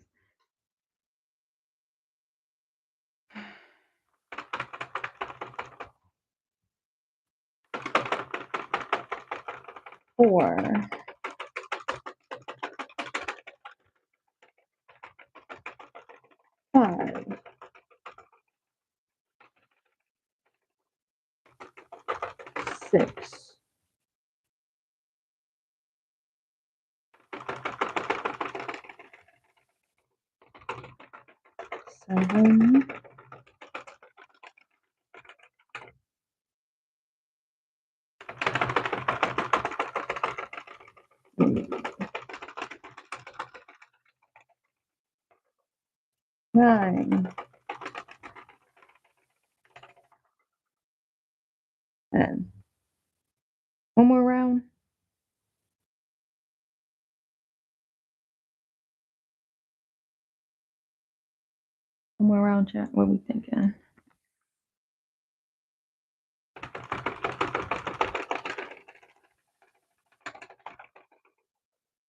4, 5, 6, 7, 8, 9, 10. One more round. One more round, chat. What are we thinking?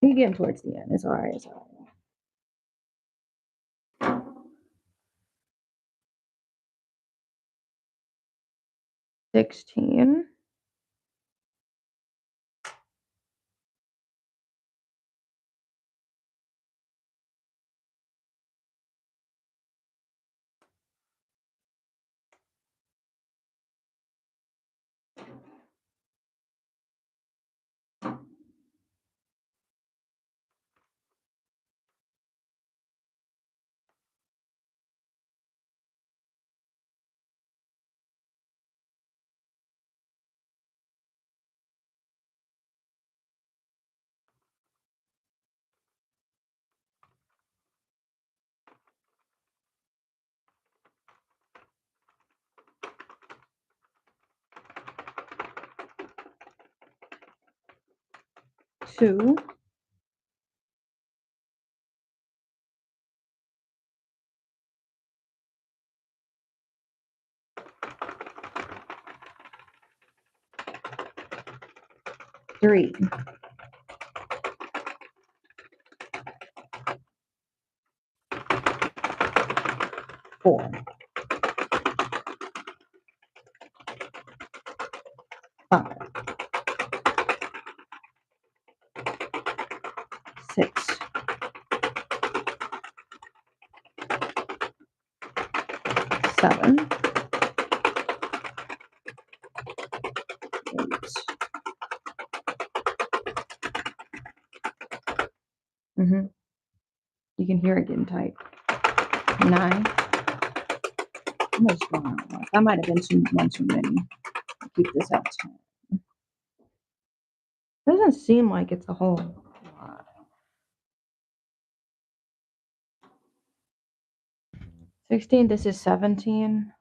You're getting towards the end. It's all right. It's all right. 16. 2. 3. 4. 5. 6. 7. 8. Mm-hmm. You can hear it getting tight. 9. I'm just going on. That might have been one too many. I'll keep this at 10. Doesn't seem like it's a whole lot. 16. This is 17.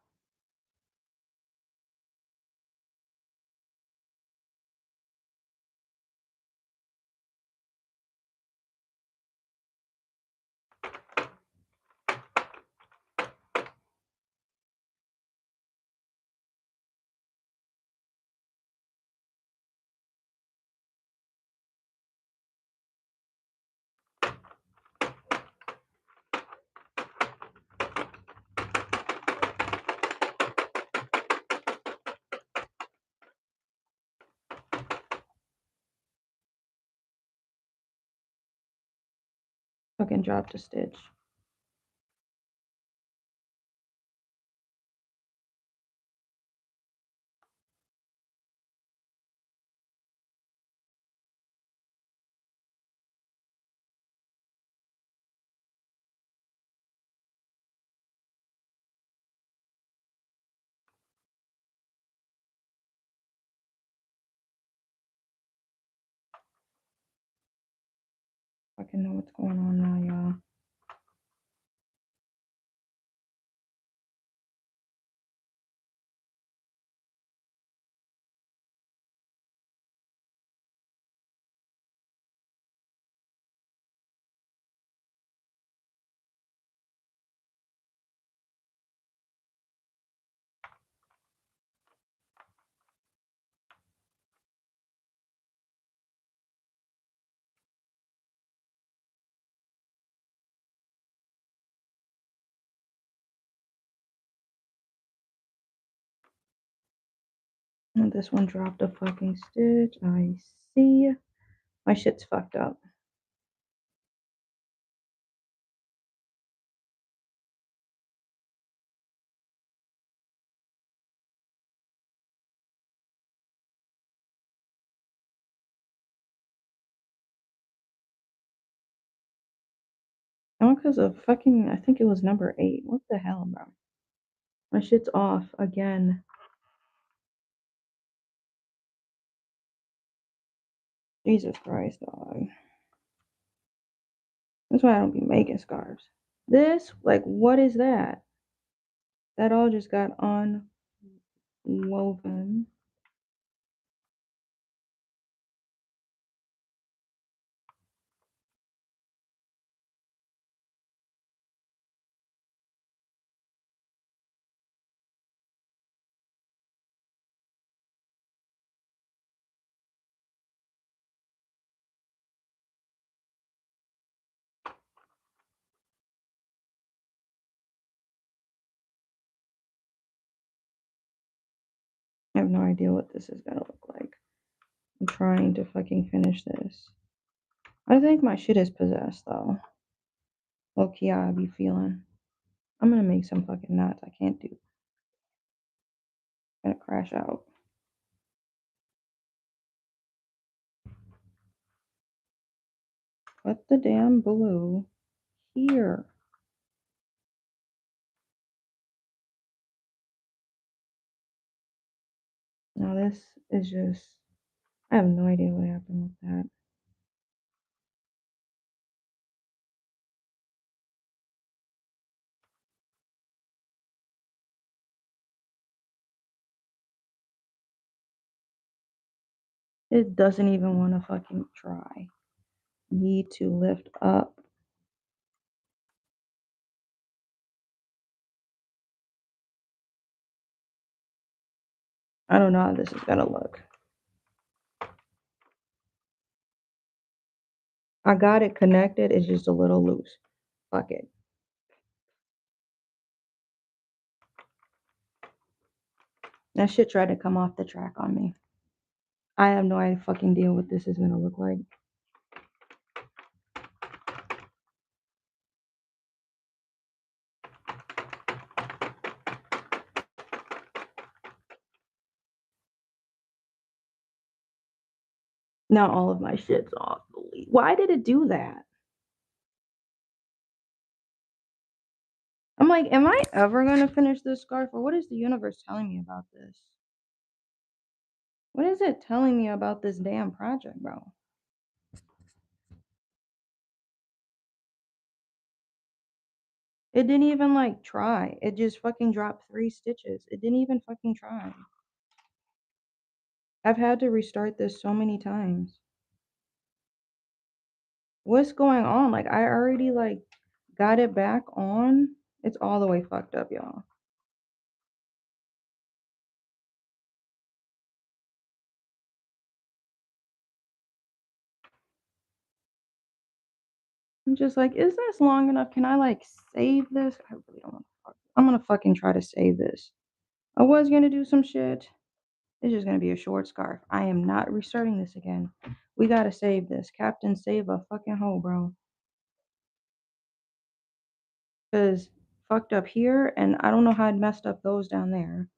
Fucking dropped a stitch. fucking know what's going on now, y'all. And this one dropped a fucking stitch. I see. My shit's fucked up. All because of fucking, I think it was number 8. What the hell, bro? My shit's off again. Jesus Christ, dog. That's why I don't be making scarves. This, like, what is that? That all just got unwoven. I have no idea what this is gonna look like. I'm trying to fucking finish this. I think my shit is possessed though. Low key, I be feeling. I'm gonna make some fucking knots. I can't do. I'm gonna crash out. Put the damn blue here. Now this is just. I have no idea what happened with that. It doesn't even want to fucking try. Need to lift up. I don't know how this is gonna look. I got it connected. It's just a little loose. Fuck it. That shit tried to come off the track on me. I have no idea fucking deal what this is gonna look like. Now all of my shit's off. Why did it do that? I'm like, am I ever gonna finish this scarf, or what is the universe telling me about this? What is it telling me about this damn project, bro? It didn't even like try. It just fucking dropped 3 stitches. It didn't even fucking try. I've had to restart this so many times. What's going on? Like I already like got it back on. It's all the way fucked up, y'all. I'm just like, is this long enough? Can I like save this? I really don't want to. I'm gonna fucking try to save this. I was gonna do some shit. It's just gonna be a short scarf. I am not restarting this again. We gotta save this. Captain, save a fucking hole, bro. Cause fucked up here, and I don't know how I messed up those down there.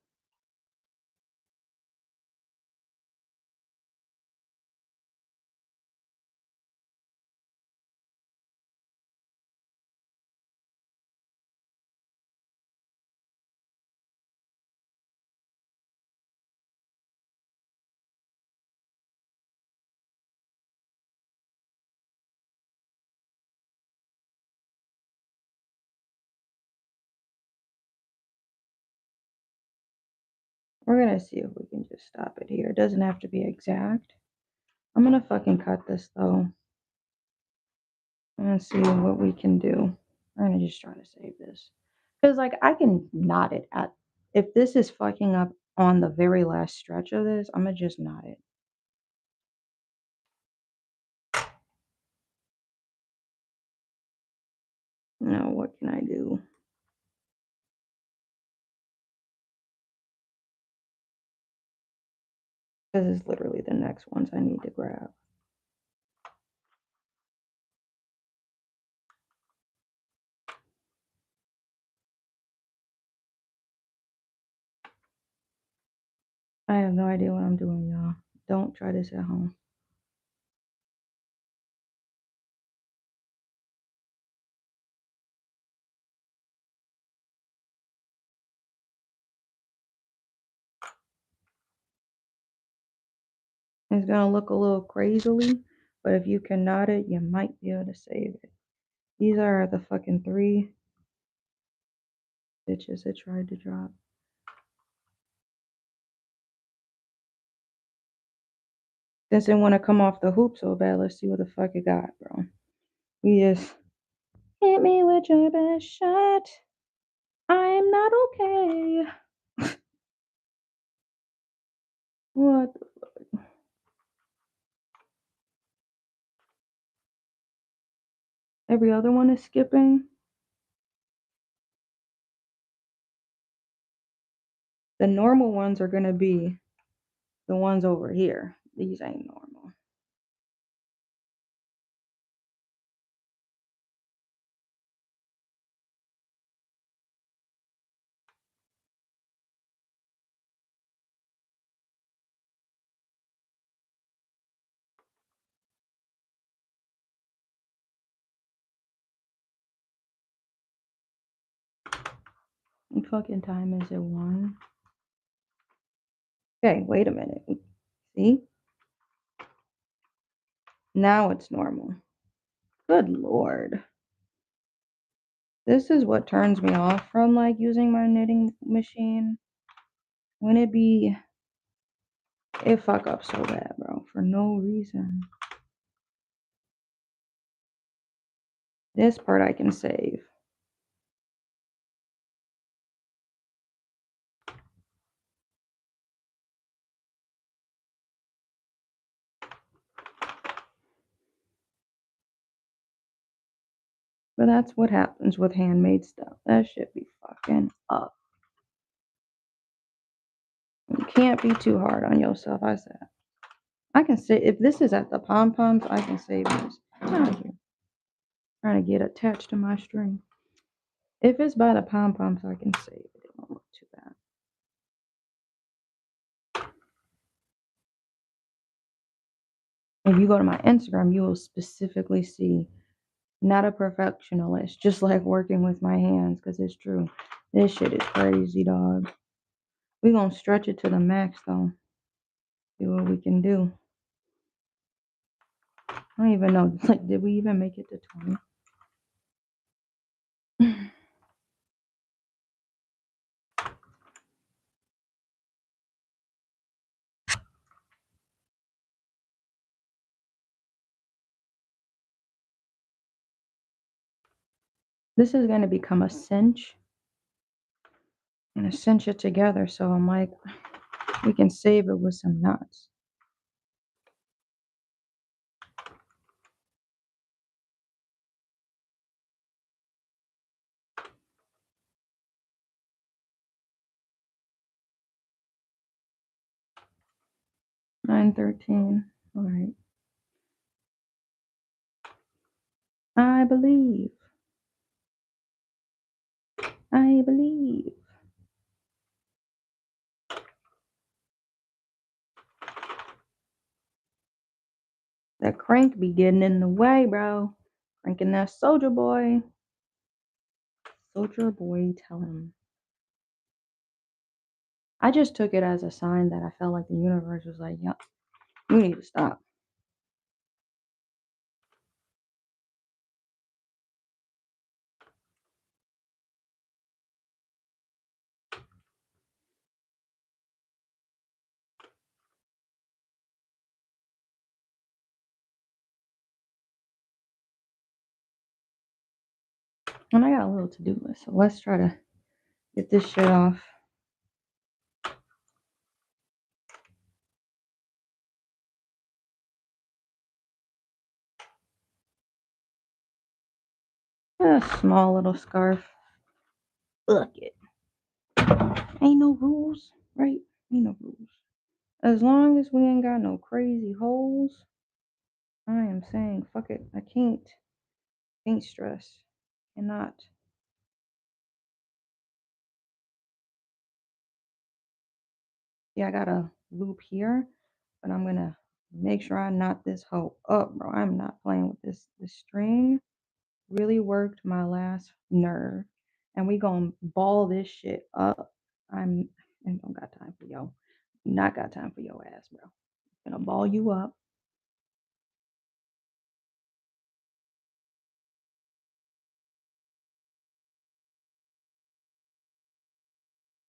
We're gonna see if we can just stop it here. It doesn't have to be exact. I'm gonna fucking cut this though. I'm gonna see what we can do. We're gonna just try to save this. Because, like, I can knot it at. If this is fucking up on the very last stretch of this, I'm gonna just knot it. Now, what can I do? Because it's literally the next ones I need to grab. I have no idea what I'm doing, y'all. Don't try this at home. It's gonna look a little crazily, but if you can knot it, you might be able to save it. These are the fucking 3 stitches I tried to drop. Since it want to come off the hoop so bad, let's see what the fuck it got, bro. We just hit me with your best shot. I'm not okay. What? Every other one is skipping. The normal ones are gonna be the ones over here. These ain't normal. What fucking time is it? 1. Okay, wait a minute. See? Now it's normal. Good lord. This is what turns me off from like using my knitting machine. When it fuck up so bad, bro, for no reason. This part I can save. But that's what happens with handmade stuff. That shit be fucking up. You can't be too hard on yourself. I said. I can say if this is at the pom poms, I can save this. Out of here. Trying to get attached to my string. If it's by the pom poms, I can save it. It won't look too bad. If you go to my Instagram, you will specifically see not a perfectionist, just like working with my hands, because it's true. This shit is crazy, dog. We gonna stretch it to the max though. See what we can do. I don't even know. Like, did we even make it to 20? This is gonna become a cinch. I'm gonna cinch it together. So I'm like, we can save it with some knots. Nine 13. All right. I believe. I believe. That crank be getting in the way, bro. Cranking that soldier boy. Soldier boy, tell him. I just took it as a sign that I felt like the universe was like, yep, you need to stop. And I got a little to-do list, so let's try to get this shit off. A small little scarf. Fuck it. Ain't no rules, right? Ain't no rules. As long as we ain't got no crazy holes, I am saying fuck it. I can't stress. Cannot. Yeah, I got a loop here, but I'm gonna make sure I knot this hoe up, bro. I'm not playing with this. This string really worked my last nerve, and we gonna ball this shit up. I don't got time for yo. Not got time for your ass, bro. Gonna ball you up.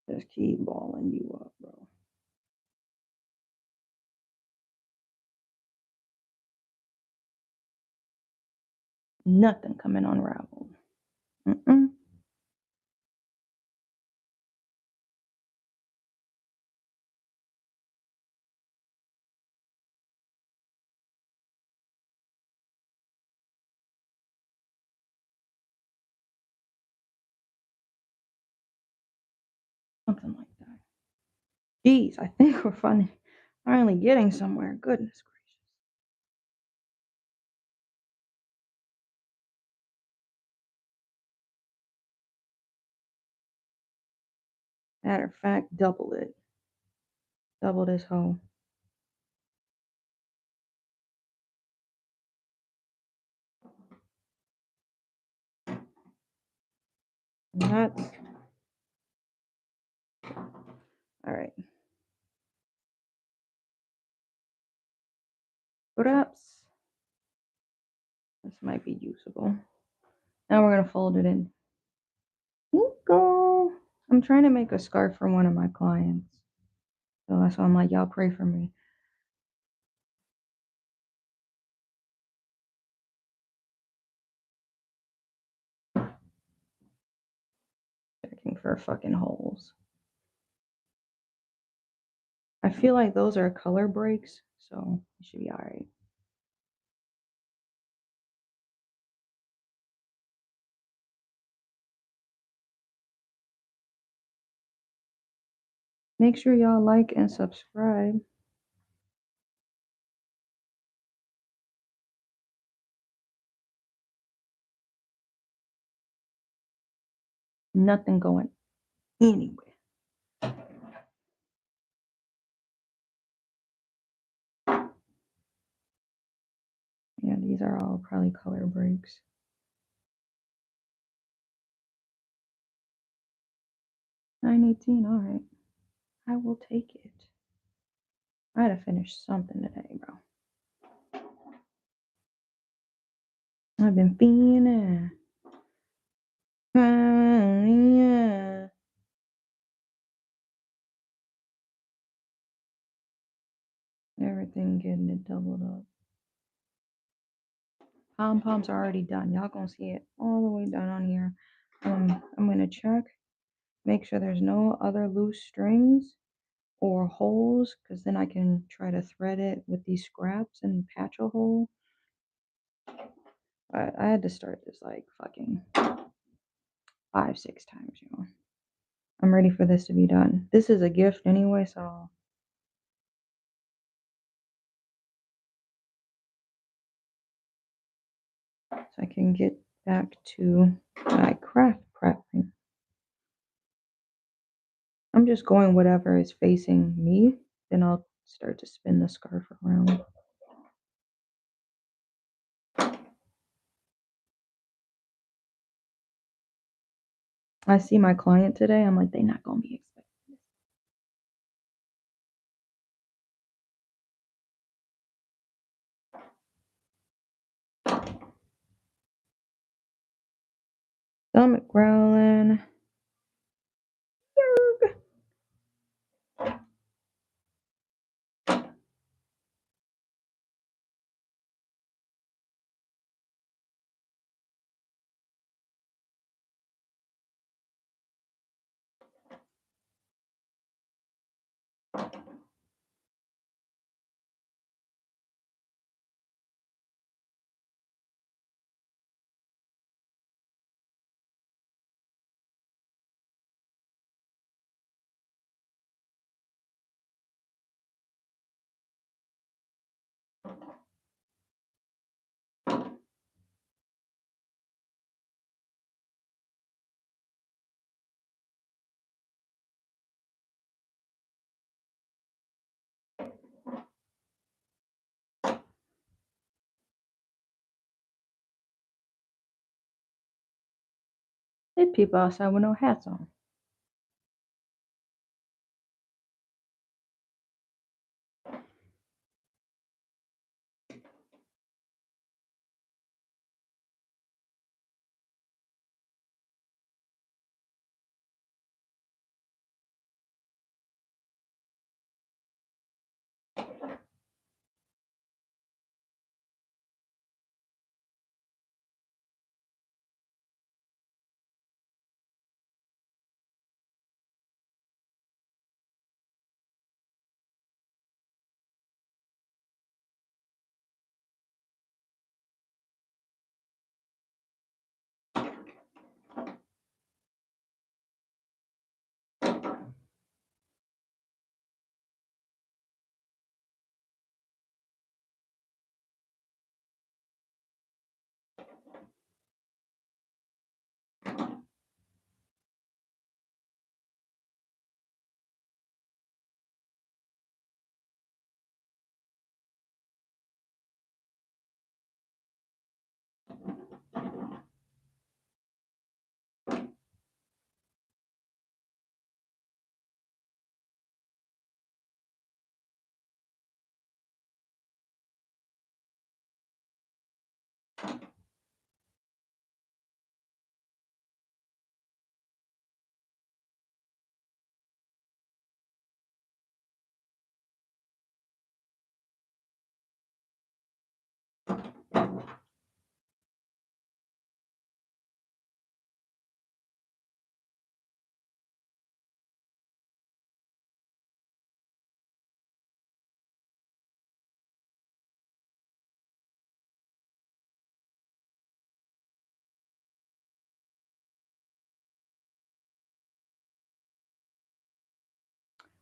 Just keep balling you up, bro. Nothing coming unraveled. Mm-mm. Something like that. Jeez, I think we're finally getting somewhere. Goodness gracious. Matter of fact, double it. Double this hoe. Nuts. All right. Put ups. This might be usable. Now we're gonna fold it in. Go. I'm trying to make a scarf for one of my clients. So that's why I'm like, y'all pray for me. Checking for fucking holes. I feel like those are color breaks, so it should be alright. Make sure y'all like and subscribe. Nothing going anywhere. Yeah, these are all probably color breaks. $9.18, alright. I will take it. I had to finish something today, bro. I've been feeling yeah. Everything getting it doubled up. Pom-poms are already done. Y'all gonna see it all the way done on here. I'm gonna check, make sure there's no other loose strings or holes, because then I can try to thread it with these scraps and patch a hole. I had to start this like fucking 5-6 times, you know. I'm ready for this to be done. This is a gift anyway, so I can get back to my craft prepping. I'm just going whatever is facing me, then I'll start to spin the scarf around. I see my client today, I'm like, they're not gonna be expecting this. Stomach growling. Yerg. There's people outside with no hats on.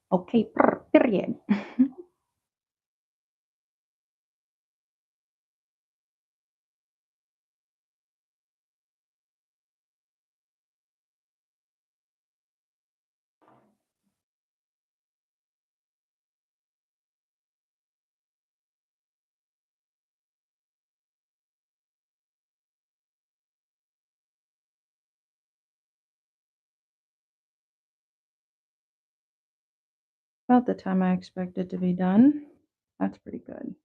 Okay, period. About the time I expected to be done. That's pretty good.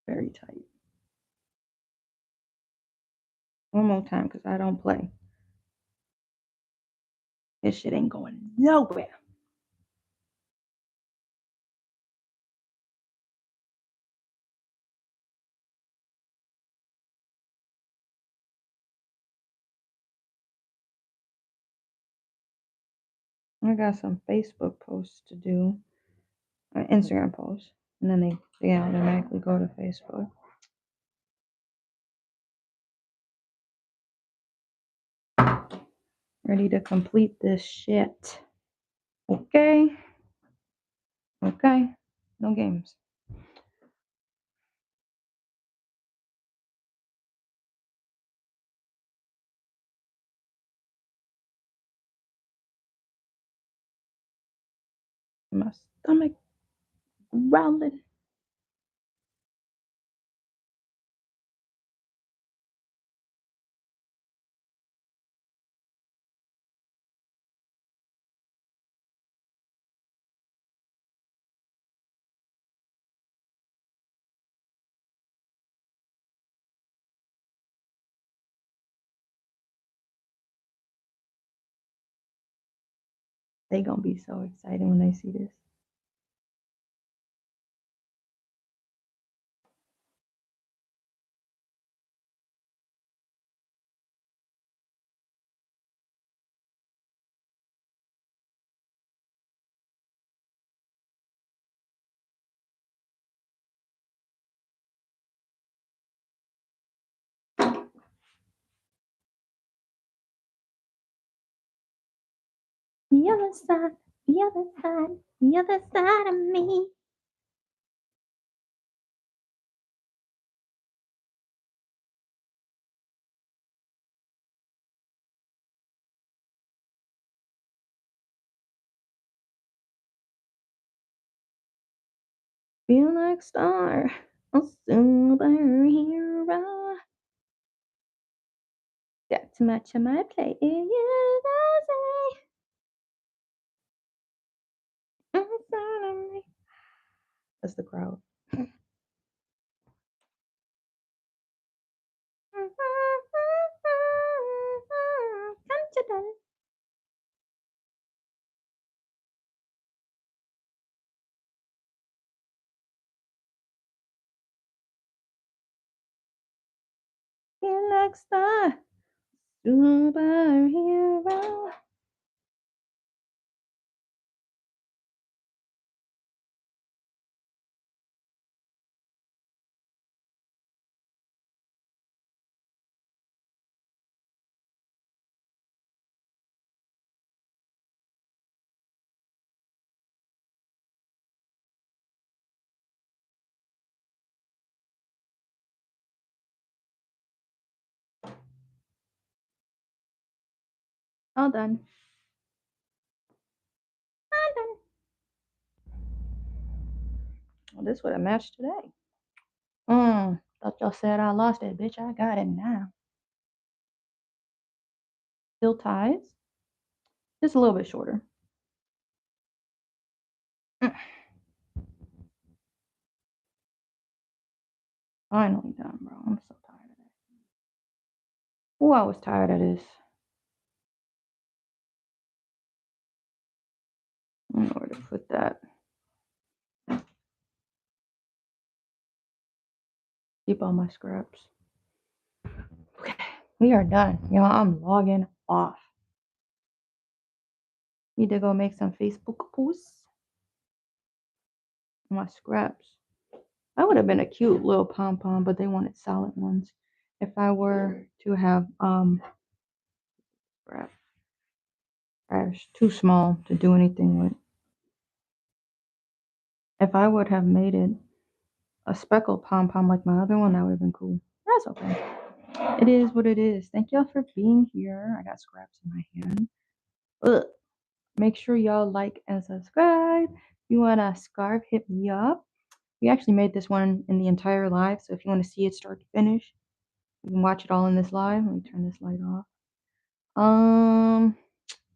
Very tight. One more time because I don't play. This shit ain't going nowhere. I got some Facebook posts to do, Instagram posts, and then they automatically go to Facebook. Ready to complete this shit. Okay. Okay. No games. My stomach growling. They gonna be so excited when they see this. The other side, the other side, the other side of me. Feel like star, a superhero. Got too much on my plate. Yeah, inside of me. That's the crowd. Feel like star, superhero. All done. All done. Well, this would have matched today. Thought y'all said I lost it, bitch. I got it now. Still ties. Just a little bit shorter. Mm, Finally done, bro. I'm so tired of it. Oh, I was tired of this. I don't know where to put that. Keep all my scraps. Okay, we are done. Y'all, I'm logging off. Need to go make some Facebook posts. My scraps. That would have been a cute little pom pom, but they wanted solid ones. If I were to have scrap trash too small to do anything with. If I would have made it a speckled pom pom like my other one, that would have been cool. That's okay. It is what it is. Thank y'all for being here. I got scraps in my hand. Ugh. Make sure y'all like and subscribe. If you want a scarf, hit me up. We actually made this one in the entire live, so if you want to see it start to finish, you can watch it all in this live. Let me turn this light off.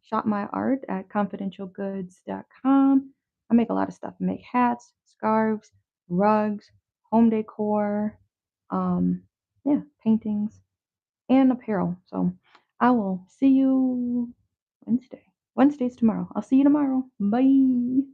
Shop my art at confidentialgoods.com. I make a lot of stuff. I make hats, scarves, rugs, home decor, yeah, paintings, and apparel. So I will see you Wednesday. Wednesday's tomorrow. I'll see you tomorrow. Bye.